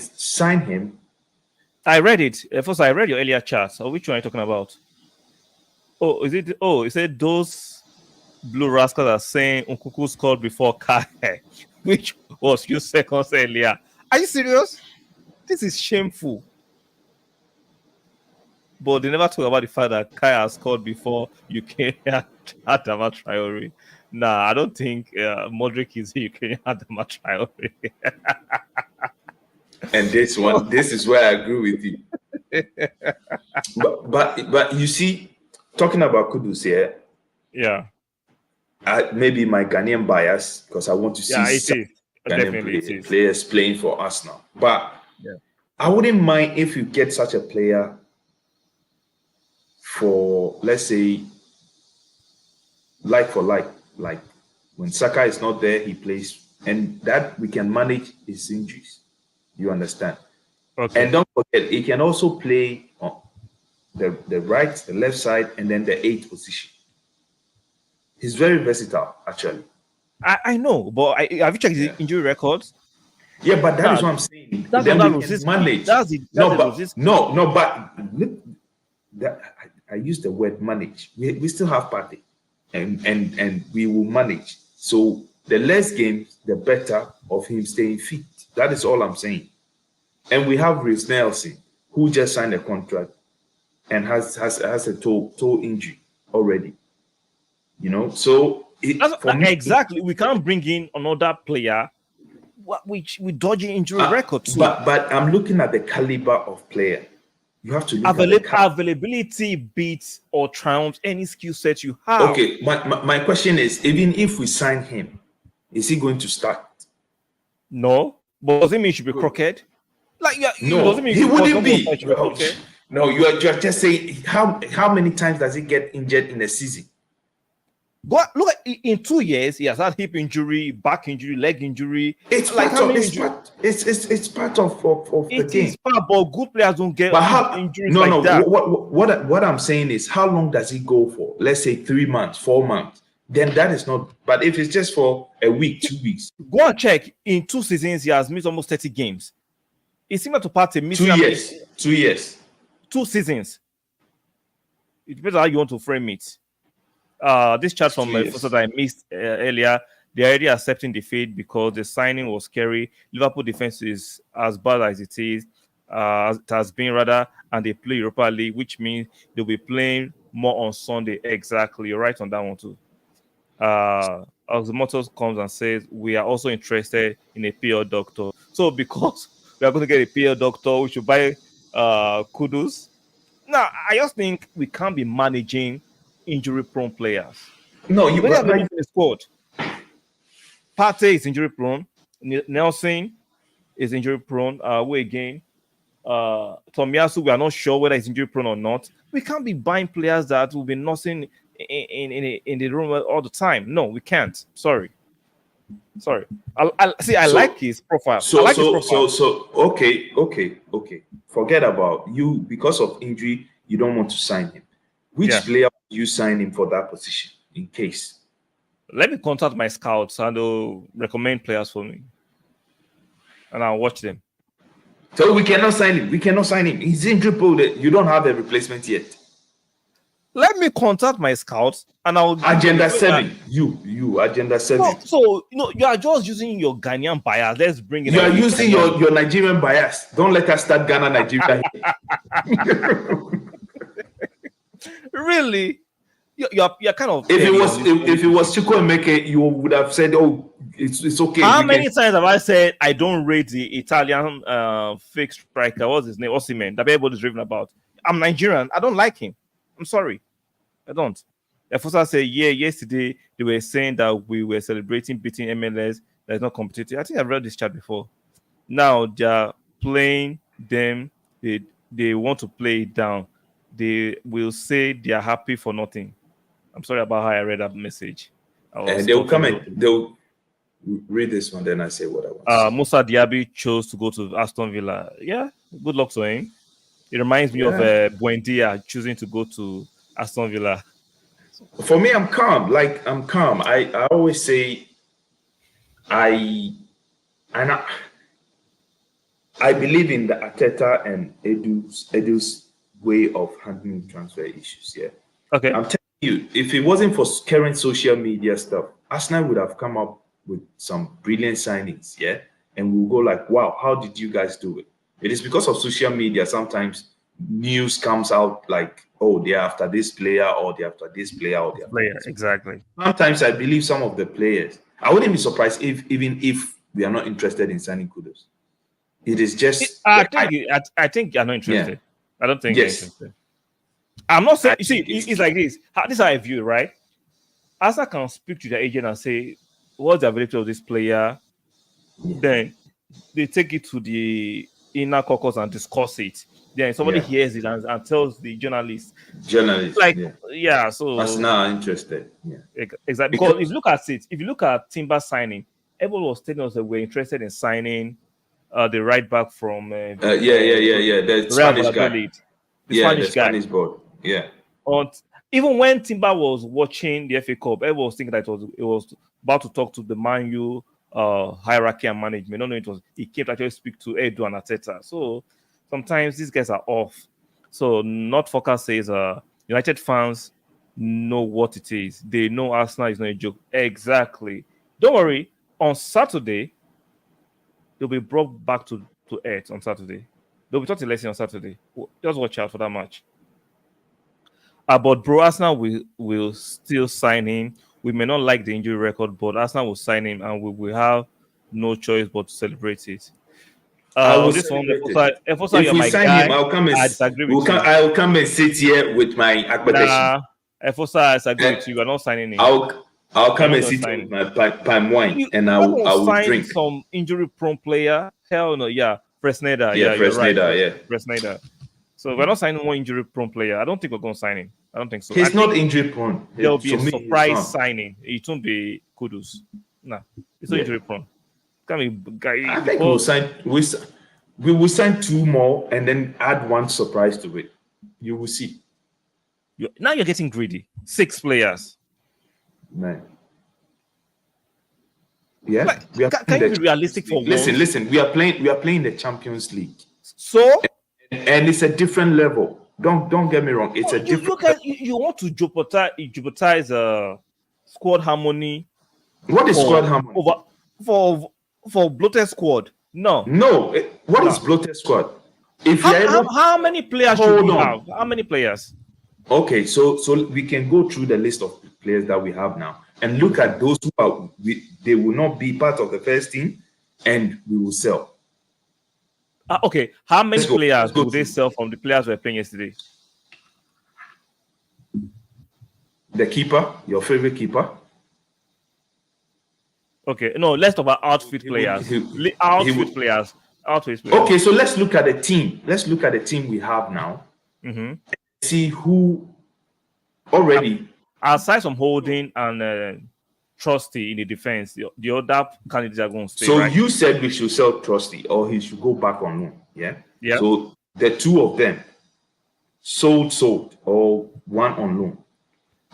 sign him. I read it. First, I read your earlier chat. So which one are you talking about? Oh, is it? Oh, is it those blue rascals are saying Nkuku scored before Kai, which was few seconds earlier? Are you serious? This is shameful. But they never talk about the fact that Kai has scored before UK Adama Traore. Nah, I don't think Modric is UK Adama Traore. And this is where I agree with you. but you see, talking about Kudus here, maybe my Ghanaian bias, because I want to see Ghanaian players playing for us now. But I wouldn't mind if you get such a player for, let's say, like for like when Saka is not there, he plays, and that we can manage his injuries. You understand? Okay. And don't forget, he can also play on the right, the left side, and then the 8th position. He's very versatile, actually. I know, but have you checked his injury records? Yeah, but that is what I'm saying. That's then not we can manage. I I use the word manage. We still have party, and we will manage. So the less games, the better of him staying fit. That is all I'm saying. And we have Reece Nelson, who just signed a contract and has a toe injury already. So for me, exactly, we can't bring in another player which with dodgy injury record too. But I'm looking at the caliber of player. You have to look at the availability beats or triumphs any skill set you have. Okay, my question is, even if we sign him, is he going to start? No, but does it mean he should be crooked? Like, no, doesn't mean he wouldn't be. Okay. No, you are just saying how many times does he get injured in a season? Look at in 2 years, he has had hip injury, back injury, leg injury. It's like part of it's part of the game. It is part, but good players don't get injuries that. What I'm saying is, how long does he go for? Let's say 3 months, 4 months. Then that is not. But if it's just for a week, 2 weeks, go and check. In 2 seasons, he has missed almost 30 games. It's similar to Partey missing 2 years. 2 years. 2 seasons. It depends on how you want to frame it. This chat from that I missed earlier, they're already accepting defeat because the signing was scary. Liverpool defense is as bad as it is, as it has been rather, and they play Europa League, which means they'll be playing more on Sunday. Exactly, you're right on that one too. Oxymotos comes and says we are also interested in a PL doctor. So because we are going to get a PL doctor, we should buy Kudus. Now, I just think we can't be managing injury-prone players. No, you have in the squad. Partey is injury-prone. Nelson is injury-prone. Tomiyasu, we are not sure whether he's injury-prone or not. We can't be buying players that will be nursing in the room all the time. No, we can't. Sorry. I like his profile. Okay. Forget about you. Because of injury, you don't want to sign him. Which player would you sign him for that position in case? Let me contact my scouts and they'll recommend players for me. And I'll watch them. So we cannot sign him. He's injury-prone. You don't have a replacement yet. Let me contact my scouts and I'll Agenda 7. You Agenda 7. So you are just using your Ghanaian bias. Let's bring it. You are using your Nigerian bias. Don't let us start Ghana Nigeria. Really? You're kind of. If it was Chukwuemeka, you would have said, "Oh, it's okay." How many times have I said I don't rate the Italian fake striker? What's his name? Osimhen. That everybody's raving about. I'm Nigerian. I don't like him. I'm sorry. I don't. Efosa said, yesterday they were saying that we were celebrating beating MLS. That's not competitive. I think I've read this chat before. Now they're playing them. They want to play it down. They will say they are happy for nothing. I'm sorry about how I read that message. And they'll come and they'll read this one, then I say what I want. Musa Diaby chose to go to Aston Villa. Yeah, good luck to him. It reminds me of Buendia choosing to go to Aston Villa. For me, I'm calm. I'm calm. I always say I believe in the Arteta and Edu's way of handling transfer issues. Yeah. Okay. I'm telling you, if it wasn't for current social media stuff, Arsenal would have come up with some brilliant signings. Yeah. And we'll go like, wow, how did you guys do it? It is because of social media. Sometimes news comes out like, oh, they're after this player, or they're after this player, or they're player. Exactly. Sometimes I believe some of the players. I wouldn't be surprised if we are not interested in signing Kudus. It is just. I think you're not interested. Yeah. I don't think you're interested. I'm not saying. You see, it's like this. This is how I view it, right? Asa can speak to the agent and say, "What's the availability of this player?" Yeah. Then they take it to the inner caucus and discuss it. Then somebody hears it and tells the journalist. Like, so that's not interested. Yeah, exactly. Because if you look at Timber signing, everyone was telling us that we're interested in signing the right back from the Spanish guy. The Spanish board. Yeah. Even when Timber was watching the FA Cup, everyone was thinking that it was about to talk to the Man U hierarchy and management. No, he came to actually speak to Edu and Arteta. So sometimes these guys are off. So not Fokker says United fans know what it is. They know Arsenal is not a joke. Exactly. Don't worry. On Saturday, they'll be brought back to earth on Saturday. They'll be taught a lesson on Saturday. Just watch out for that match. But bro, Arsenal will still sign him. We may not like the injury record, but Arsenal will sign him, and we will have no choice but to celebrate it. I will On this one, celebrate it. Efosa, If you're we my sign him, guy. I'll come and I disagree we'll with come, you. I'll come and sit here with my accommodation. Nah, Efosa, I disagree with you. We're not signing him. I'll come not and gonna sit sign here with my palm wine and I You're not gonna will sign drink. some injury-prone player. Hell no, yeah, Fresneda. Yeah, You're right. Fresneda, yeah. Fresneda. So we're not signing one injury-prone player. I don't think we're gonna sign him. I don't think so. He's not injury prone. There'll be To a me, surprise signing. It won't be Kudus. Nah, it's not injury-prone. Can be guy. I think we'll sign. We will sign 2 more and then add 1 surprise to it. You will see. Now you're getting greedy. 6 players. Man. Yeah. Like, can you be realistic for once? Listen. We are playing the Champions League. So and it's a different level. Don't get me wrong. It's a different. You want to jeopardize squad harmony. What is squad harmony? For bloated squad? No. What is bloated squad? How many players should we have? How many players? Okay, so we can go through the list of players that we have now and look at those who they will not be part of the first team, and we will sell. Okay, how many players will they sell from the players we were playing yesterday? The keeper, your favorite keeper. Okay, no, let's talk about outfield players. Outfield players. Okay, so let's look at the team. Let's look at the team we have now. Mm-hmm. See who already. Aside from Holding and Trusty in the defense, the other candidates are going to stay. So right? You said we should sell Trusty or he should go back on loan. Yeah. Yeah. So the 2 of them sold, or 1 on loan,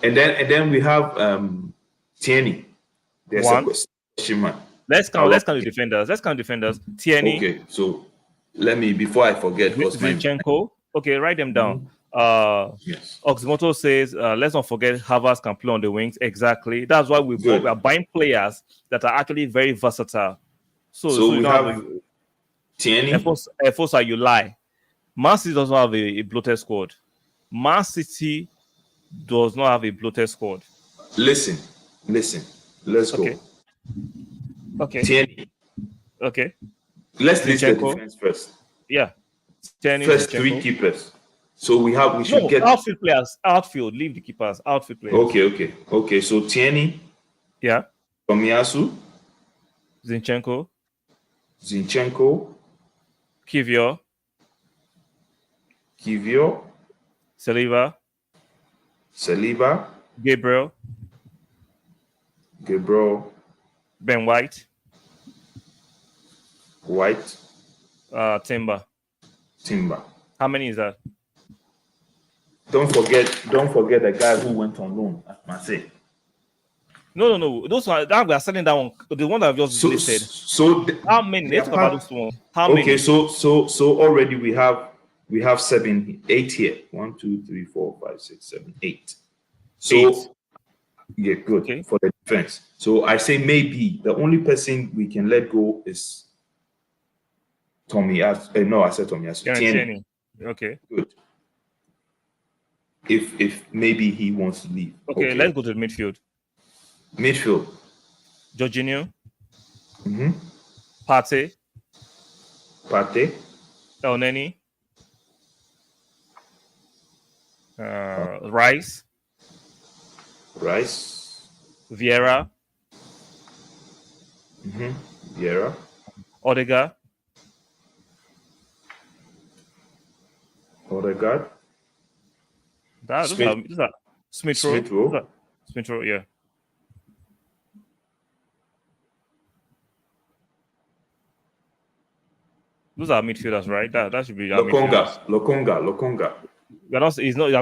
and then we have Tierney. There's a question mark. Let's count the defenders. Tierney. Okay, so let me, before I forget, Zinchenko. Okay, write them down. Yes. Oxmoto says, let's not forget Havertz can play on the wings. Exactly. That's why we are buying players that are actually very versatile. So we have Tierney. Efosa, you lie. Man City does not have a bloated squad. Man City does not have a bloated squad. Listen. Let's go. Okay. Tierney. Okay. Let's list the defense first. Yeah. Tierney, first Zinchenko. 3 keepers. So we should get outfield players. Outfield, leave the keepers. Outfield players. Okay. So Tierney. Yeah. Tomiyasu. Zinchenko. Kivior. Saliba. Gabriel. Ben White. Timber. How many is that? Don't forget the guy who went on loan at Marseille. No. Those are that we are selling that one. The one that I've just listed. So how many? Let's talk about this one. How many? Okay, so already we have 7, 8 here. 1, 2, 3, 4, 5, 6, 7, 8. So 8. Yeah, good for the defense. So I say maybe the only person we can let go is Tomiyasu. I said Tomiyasu. Tierney. Okay. Good. If maybe he wants to leave. Okay, let's go to the midfield. Jorginho. Mm-hmm. Partey. Elneny. Rice. Vieira. Mm-hmm. Vieira. Odegaard. Smith Rowe, yeah. Those are midfielders, right? That should be Lokonga. You're going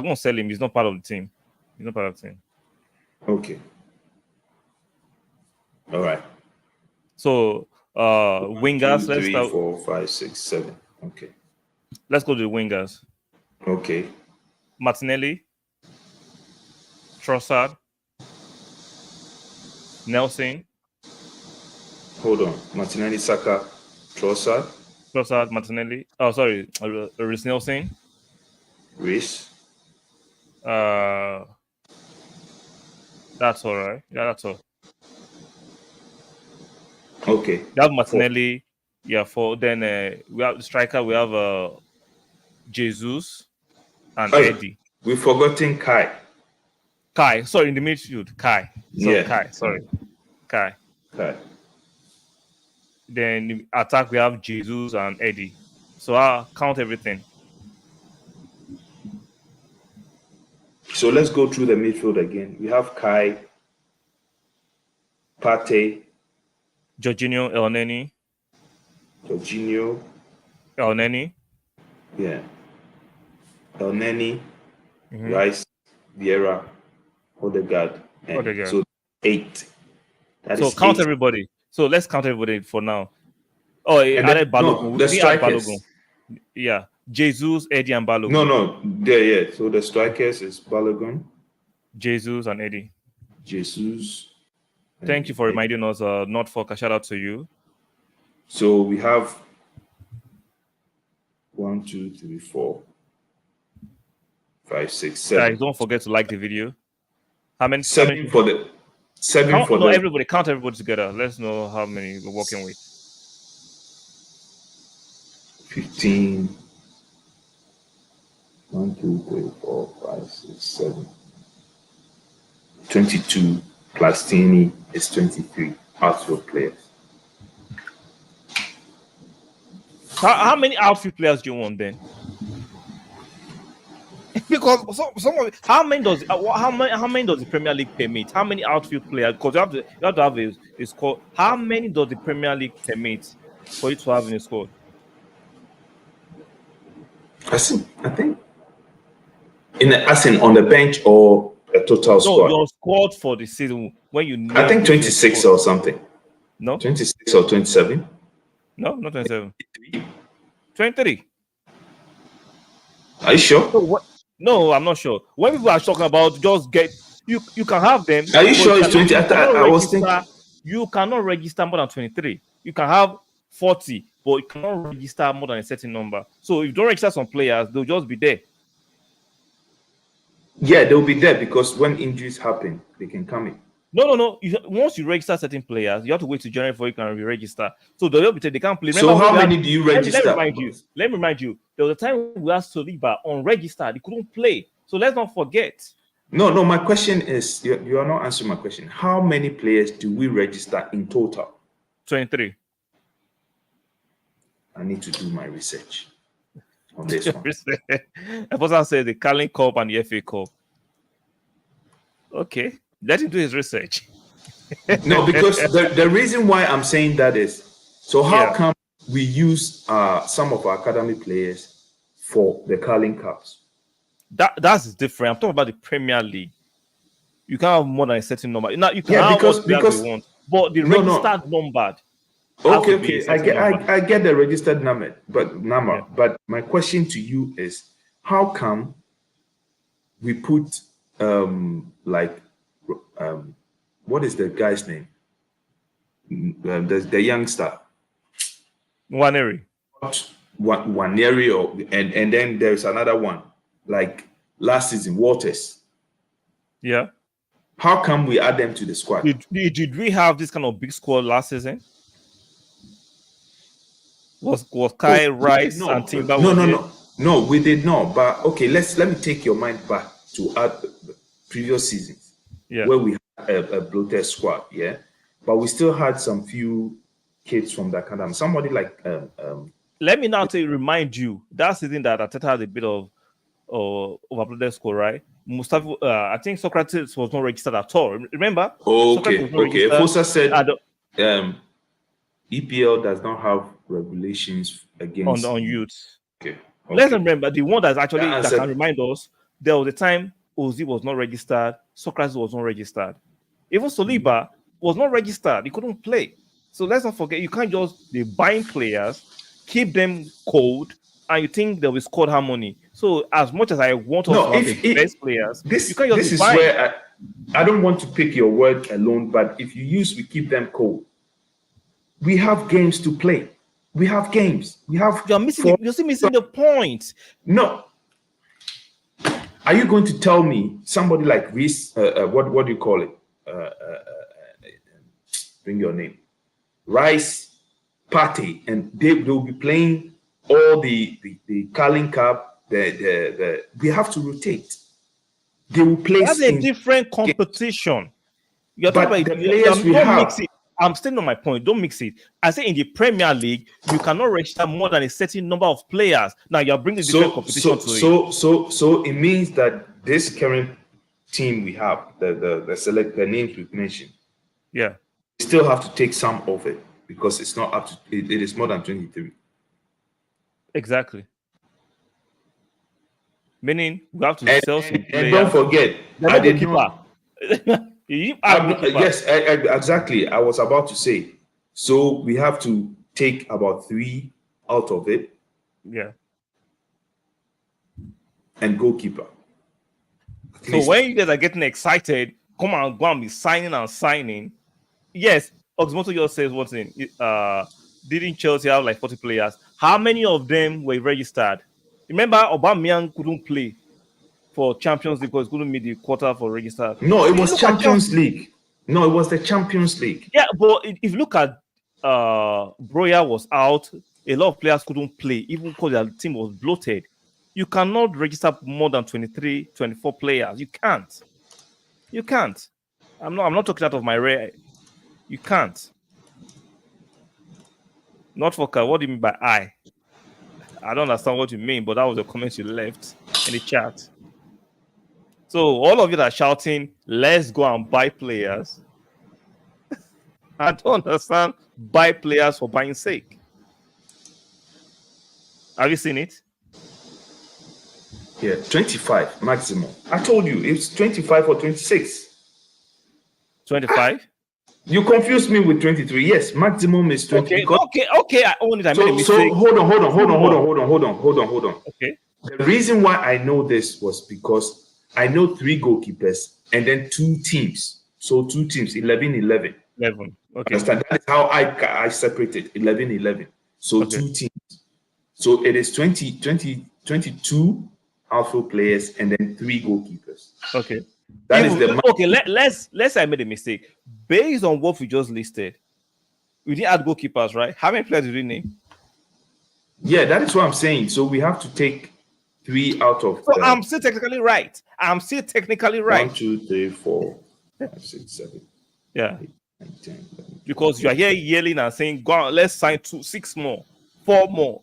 to sell him. He's not part of the team. Okay. All right. So, wingers. 2, 3, 4, 5, 6, 7. Okay. Let's go to the wingers. Okay. Martinelli. Trossard, Nelson, Hold on. Martinelli, Saka, Trossard, Martinelli. Oh, sorry, Reece Nelson. Reece. That's all right. Yeah, that's all. Okay. We have Martinelli. Yeah, for then we have the striker. We have Jesus and Eddie. We've forgotten Kai. Kai. Sorry, in the midfield, Kai. So Yeah. Kai. Sorry, Kai. Then attack we have Jesus and Eddie. So I'll count everything. So let's go through the midfield again. We have Kai, Partey, Jorginho, Elneny, Jorginho, Elneny, yeah, Elneny, Rice, Vieira, Odegaard, and Odegaard. so 8. That So is count 8. everybody. So let's count everybody for now. Oh, added Balogun. No, the We add strikers. Balogun. Yeah, Jesus, Eddie, and Balogun. No, yeah. So the strikers is Balogun, Jesus, and Eddie. Jesus. Thank you for reminding us. Not for shout out to you. So we have 1, 2, 3, 4, 5, 6, 7. Guys, don't forget to like the video. How many? 7 for the 7 count, for no, the everybody. Count everybody together. Let's know how many we're working with. 15. 1, 2, 3, 4, 5, 6, 7. 22 plus Tini is 23 outfield players. How many outfield players do you want then? Because some of how many does the Premier League permit? How many outfield players? Because you have to have a squad. How many does the Premier League permit for you to have in a squad? I think as in on the bench or a total squad. No, your squad for the season when you. I think 26 or something. No, 26 or 27. No, not 27. 23. Are you sure? So what? No, I'm not sure. When people are talking about just get you can have them. Are you sure it's 20? I was thinking you cannot register more than 23. You can have 40, but you cannot register more than a certain number. So if you don't register some players, they'll just be there. Yeah, they'll be there because when injuries happen, they can come in. No. Once you register certain players, you have to wait to January before you can re-register. So they'll be they can't play. So how many do you register? Let me remind you. There was a time we asked Saliba unregistered. He couldn't play. So let's not forget. No. My question is, you are not answering my question. How many players do we register in total? 23. I need to do my research on this one. I was say the Carling Cup and the FA Cup. Okay, let him do his research. No, because the reason why I'm saying that is, so how come we use some of our academy players for the Carling Cups? That's different. I'm talking about the Premier League. You can't have more than a certain number. Now you can have because you want, but the registered numbered. Okay. I get the registered number, but But my question to you is, how come we put what is the guy's name? The youngster. Nwaneri. Nwaneri, and then there's another one, like last season, Waters. Yeah. How come we add them to the squad? Did we have this kind of big squad last season? Was Kai Rice and Timber? No, we did not. But okay, let me take your mind back to previous seasons, where we had a bloated squad, but we still had some few kids from the academy. Somebody like let me now remind you that season that Ateta had a bit of overbloated squad, right? Mustafa, I think Socrates was not registered at all. Remember? Okay. Fosa said EPL does not have regulations against on youth. Okay. Let's remember the one that's actually that can remind us. There was a time Ozzy was not registered, Socrates was not registered, even Saliba was not registered. He couldn't play. So let's not forget, you can't just be buying players, keep them cold, and you think there will squad harmony. So as much as I want us to have the best players, you can't just I don't want to pick your word alone, but if you use we keep them cold. We have games to play. We have games. We have. You're still missing the point. No. Are you going to tell me somebody like Reese? What do you call it? Bring your name. Rice, Party, and they'll be playing all the Carling Cup. We have to rotate. They will play. That's a different competition. You're talking about the players we have. Mix it. I'm still on my point. Don't mix it. I say in the Premier League, you cannot register more than a certain number of players. Now you're bringing different competition to it. So it means that this current team we have, the names we've mentioned, yeah, we still have to take some of it because it's not up to it is more than 23. Exactly. Meaning we have to sell some players. And don't forget, I did not. Yes, exactly. I was about to say. So we have to take about 3 out of it. Yeah. And goalkeeper. So when you guys are getting excited, come on, go and be signing. Yes, Oxmoto just says what's in. Didn't Chelsea have like 40 players? How many of them were registered? Remember, Aubameyang couldn't play for Champions League because he couldn't meet the quota for registered. No, it was Champions League. No, it was the Champions League. Yeah, but if you look at Broya was out, a lot of players couldn't play, even because their team was bloated. You cannot register more than 23, 24 players. You can't. I'm not talking out of my rear. You can't. Not for what do you mean by I? I don't understand what you mean, but that was the comment you left in the chat. So all of you that are shouting, let's go and buy players. I don't understand. Buy players for buying sake. Have you seen it? Yeah, 25 maximum. I told you it's 25 or 26. 25? You confused me with 23. Yes, maximum is 20. Okay. I own it. I made a mistake. So hold on. Okay. The reason why I know this was because I know 3 goalkeepers and then 2 teams. So 2 teams, 11. Okay. Understand? That is how I separated 11. So okay. 2 teams. So it is 22 outfield players and then 3 goalkeepers. Okay. Let's say I made a mistake. Based on what we just listed, we didn't add goalkeepers, right? How many players did we name? Yeah, that is what I'm saying. So we have to take 3 out of. So I'm still technically right. 1, 2, 3, 4, 5, 6, 7. Yeah. 8, 9, 10, 11, because you are here yelling and saying, "Go on, let's sign 6 more, 4 more."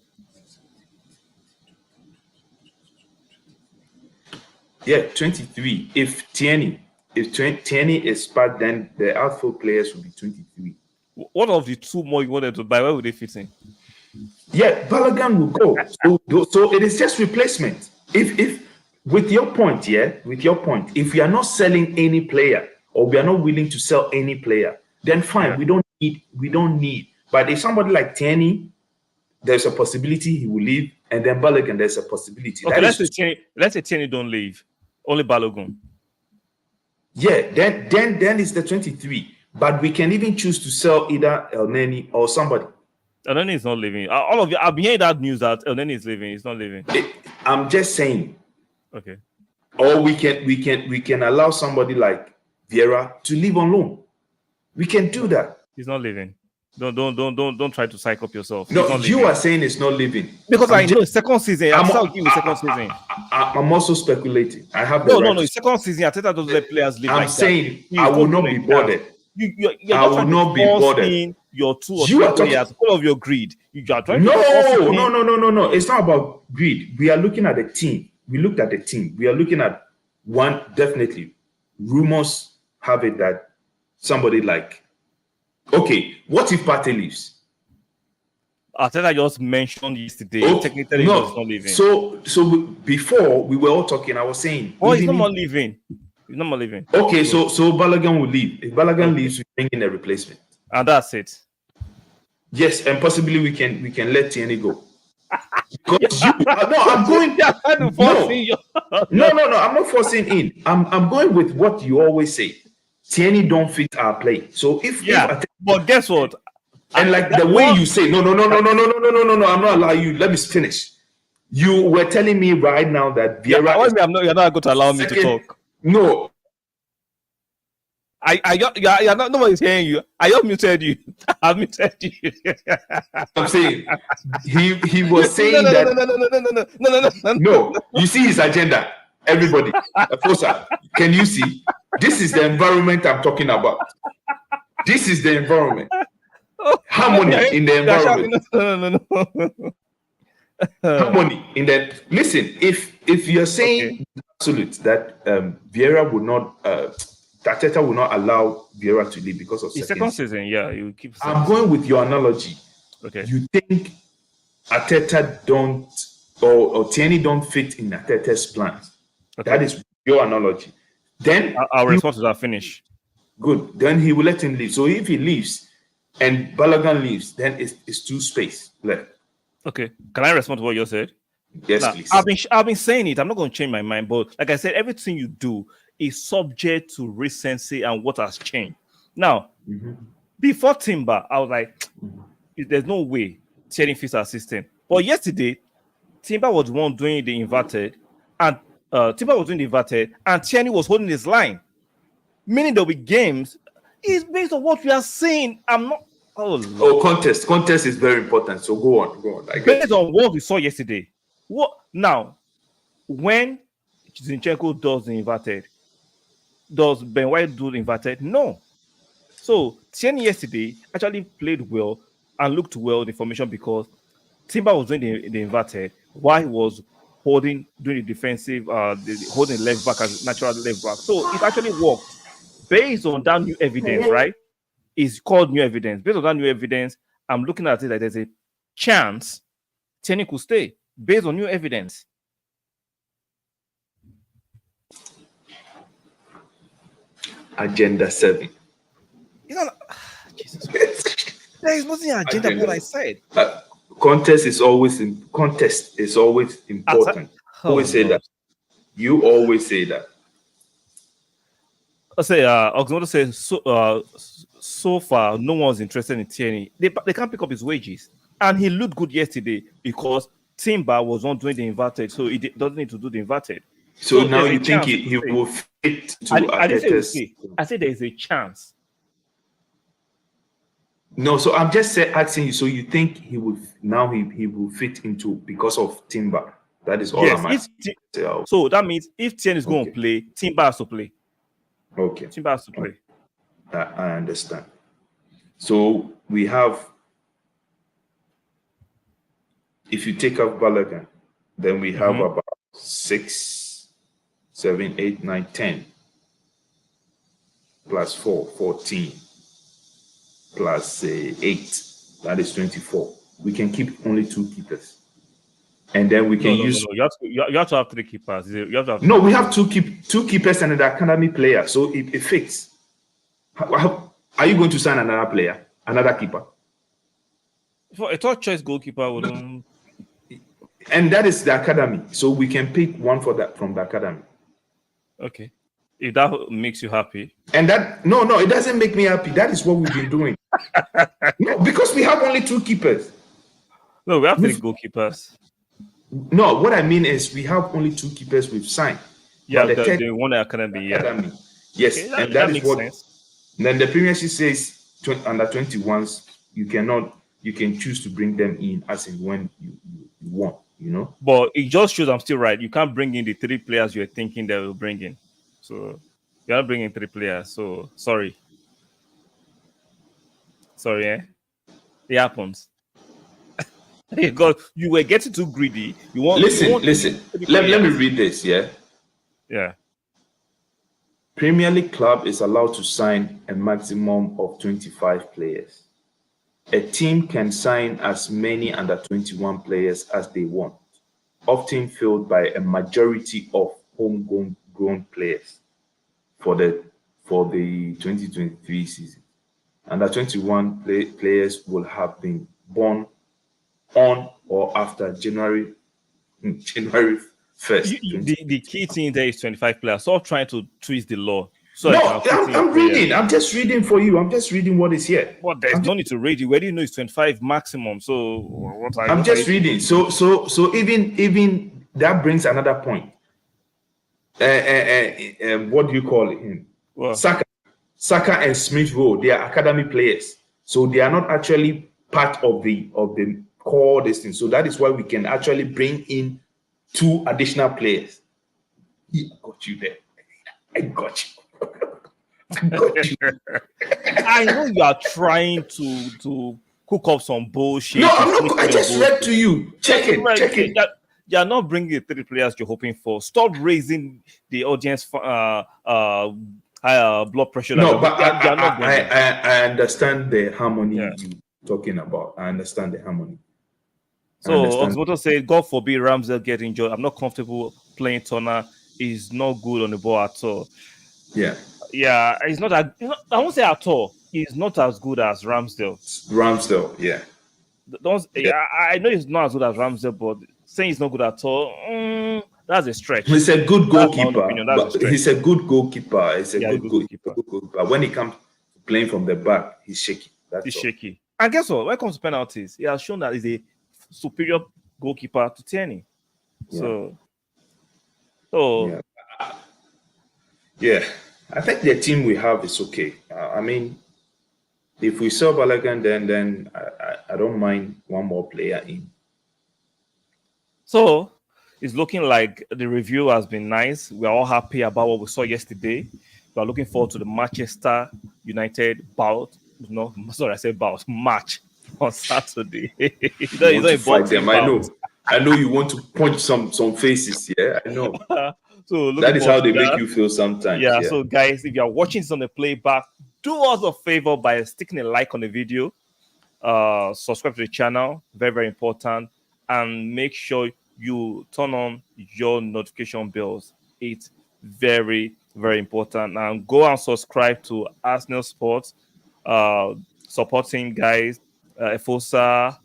Yeah, 23. If Tierney is part, then the outfield players will be 23. What of the 2 more you wanted to buy? Where would they fit in? Yeah, Balogun will go. So it is just replacement. If with your point, if we are not selling any player or we are not willing to sell any player, then fine. Yeah. We don't need. But if somebody like Tierney, there's a possibility he will leave, and then Balogun, there's a possibility. Okay, let's say Tierney don't leave. Only Balogun. Yeah, then it's the 23. But we can even choose to sell either El Neni or somebody. El Neni is not leaving. All of you, I've been hearing that news that El Neni is leaving. He's not leaving. I'm just saying. Okay. Or we can allow somebody like Vieira to leave on loan. We can do that. He's not leaving. Don't try to psych up yourself. No, you are saying it's not leaving. Because I know second season. I'm second season. I'm also speculating. I have no. Second season, Arteta doesn't let players leave. I'm saying I will not be bothered. I will not be bothered. Your 2 or 3 players, all of your greed. You are trying. No. It's not about greed. We are looking at the team. We looked at the team. We are looking at one. Definitely, rumors have it that somebody like. Okay, what if Partey leaves? Arteta just mentioned yesterday. Technically, he's not leaving. So before we were all talking, I was saying, he's not more leaving. He's not more leaving. Okay, so Balogun will leave. If Balogun leaves, we bring in a replacement. And that's it. Yes, and possibly we can let Tierney go. Because you, no, I'm going. Yeah, trying to force in your- No, I'm not forcing in. I'm going with what you always say. Tierney don't fit our play. So if Yeah, but guess what? and like That the way one, you say, no, I'm not allowing you. Let me finish. You were telling me right now that yeah, Vieira is you're not going to allow me to second. talk. No, You're not, nobody's hearing you. I have muted you. I've muted you. I'm saying he was No, saying no, no, that. no, no, no, no, no, no, no, no, no. No, you see his agenda. Everybody, Fosa, can you see? This is the environment I'm talking about. This is the environment. Harmony in the You're shouting, environment. no. Harmony in that. Listen, if you're saying absolute that Vieira would not, Arteta will not allow Vieira to leave because of The second second season, yeah, you keep. I'm going with your analogy. Okay. You think Arteta don't or Tierney don't fit in Arteta's plans. Okay. That is your analogy. Then I'll respond to that. Finish. good. Then he will let him leave. So if he leaves and Balogun leaves, then it's two space left. Okay. Can I respond to what you said? Yes, Now, please. I've been saying it. I'm not going to change my mind, but like I said, everything you do is subject to recency and what has changed. Now, before Timber, I was like, there's no way Tierney fits our system. But yesterday, Timber was the one doing the inverted, and Tierney was holding his line. Meaning there'll be games. It's based on what we are saying. I'm not. Oh, Lord. Contest. Contest is very important. So go on. Based on what we saw yesterday. What now? When Zinchenko does the inverted, does Ben White do the inverted? No. So Tierney yesterday actually played well and looked well in the formation because Timber was doing the inverted while he was doing the defensive, holding left back as natural left back. So it actually worked based on that new evidence, right? It's called new evidence. Based on that new evidence, I'm looking at it like there's a chance Tierney could stay based on new evidence. Agenda 7. You know, Jesus. There is nothing agenda about what I said. Contest is always important. Always say that. You always say that. I say, Oxmodo says, so far, no one's interested in Tierney. They can't pick up his wages. And he looked good yesterday because Timber was not doing the inverted, so he doesn't need to do the inverted. So now you think he will fit to Arteta's? I said there is a chance. No, so I'm just asking you. So you think he will fit into because of Timber? That is all I'm asking. So that means if Tierney is going to play, Timber has to play. Okay. Timber has to play. I understand. So we have, if you take off Balogun, then we have about 6, 7, 8, 9, 10 plus 4, 14 plus 8. That is 24. We can keep only 2 keepers. And then we can use. No. You have to have 3 keepers. You have to have no, we have two keepers and an academy player. So it fits. Are you going to sign another player, another keeper? For a third choice goalkeeper, wouldn't. And that is the academy. So we can pick one for that from the academy. Okay. If that makes you happy. And that no, it doesn't make me happy. That is what we've been doing. No, because we have only 2 keepers. No, we have 3 goalkeepers. No, what I mean is we have only 2 keepers we've signed. Yeah, the one academy. Academy. Yes, okay, and that is makes what. Sense. Then the Premiership says under 21s you can choose to bring them in as in when you want, you know. But it just shows I'm still right. You can't bring in the 3 players you're thinking they will bring in. So you're not bringing 3 players. So sorry. It happens. God, you were getting too greedy. Listen. Let me read this. Yeah. Premier League club is allowed to sign a maximum of 25 players. A team can sign as many under 21 players as they want, often filled by a majority of homegrown players for the 2023 season. Under 21 players will have been born on or after January 1st. The key thing there is 25 players. Stop trying to twist the law. So No, you can fit in I'm players. reading. I'm just reading for you. I'm just reading what is here. But there's no need to read it. Where do you know it's 25 maximum? So what are I'm just you reading. So even that brings another point. What do you call him? Well, Saka and Smith Rowe, they are academy players, so they are not actually part of the core distance. So that is why we can actually bring in 2 additional players. I got you there. I got you. I got you. I know you are trying to cook up some bullshit. No, I'm not. I just read to you. Check it. Check it. You're not bringing the 3 players you're hoping for. Stop raising the audience blood pressure. No, but I understand the harmony you're talking about. I understand the harmony. So Oxmoto said, God forbid Ramsdale get injured. I'm not comfortable playing Turner. He's not good on the ball at all. Yeah. Yeah, he's not. I won't say at all. He's not as good as Ramsdale. Ramsdale, yeah. I know he's not as good as Ramsdale, but saying he's not good at all, that's a stretch. He's a good goalkeeper. He's a good goalkeeper. He's a good goalkeeper. But when he comes to playing from the back, he's shaky. He's shaky. And guess what? When it comes to penalties, he has shown that he's a superior goalkeeper to Tierney. Yeah. So yeah. I think the team we have is okay. I mean, if we sell Balogun, then I don't mind one more player in. So it's looking like the review has been nice. We're all happy about what we saw yesterday. We are looking forward to the Manchester United bout. No, sorry, I said bout match on Saturday. I know you want to punch some faces here. I know. So that is how they make you feel sometimes. Yeah. So guys, if you are watching this on the playback, do us a favor by sticking a like on the video, subscribe to the channel, very, very important, and make sure you turn on your notification bells. It's very, very important. And go and subscribe to Arsenal Sports, supporting guys, Efosa,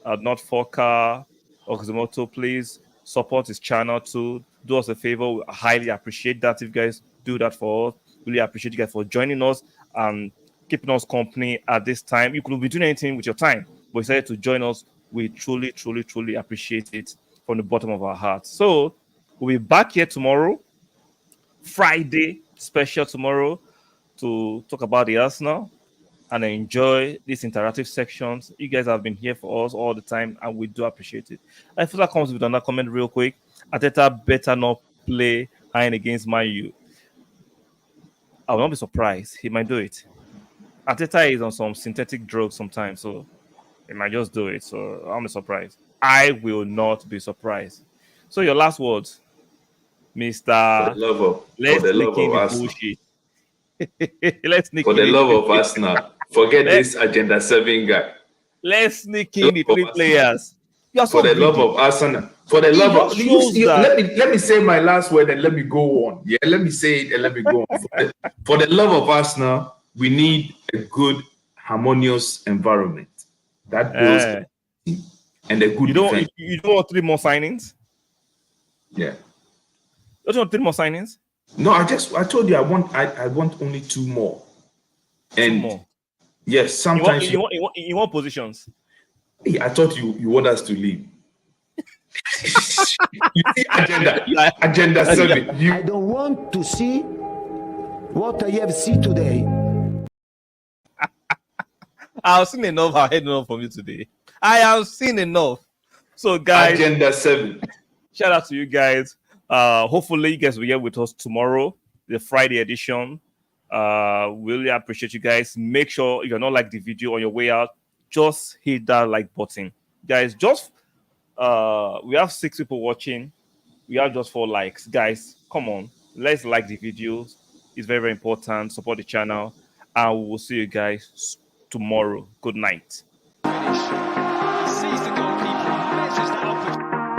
Not Foka, Oximoto. Please support his channel too. Do us a favor. We highly appreciate that if you guys do that for us. Really appreciate you guys for joining us and keeping us company at this time. You could be doing anything with your time, but decided to join us. We truly, truly, truly appreciate it from the bottom of our hearts. So we'll be back here tomorrow, Friday special tomorrow, to talk about the Arsenal and enjoy these interactive sections. You guys have been here for us all the time, and we do appreciate it. I feel that comes with another comment real quick. Arteta better not play Hein against Man U. I will not be surprised. He might do it. Arteta is on some synthetic drugs sometimes, so he might just do it. So I'm not surprised. I will not be surprised. So your last words, Mr. For the love of Arsenal. Let's sneak for the love of Arsenal. Forget this Agenda 7 guy. Let's sneak in the 3 players. For the love of Arsenal. For the love of let me say my last word and let me go on. Yeah, let me say it and let me go on. For the love of Arsenal, we need a good, harmonious environment that builds and a good defense. You don't want 3 more signings? Yeah. Don't you want 3 more signings? No, I told you I want only 2 more. And 2 more. Yes, sometimes you want positions. I thought you want us to leave. You see agenda 7. I don't want to see what I have seen today. I've seen enough. I heard enough from you today. I have seen enough. So, guys, Agenda 7. Shout out to you guys. Hopefully, you guys will be here with us tomorrow, the Friday edition. Really appreciate you guys. Make sure if you're not like the video on your way out, just hit that like button, guys. We have 6 people watching. We have just 4 likes, guys. Come on, let's like the videos. It's very, very important. Support the channel, and we will see you guys tomorrow. Good night.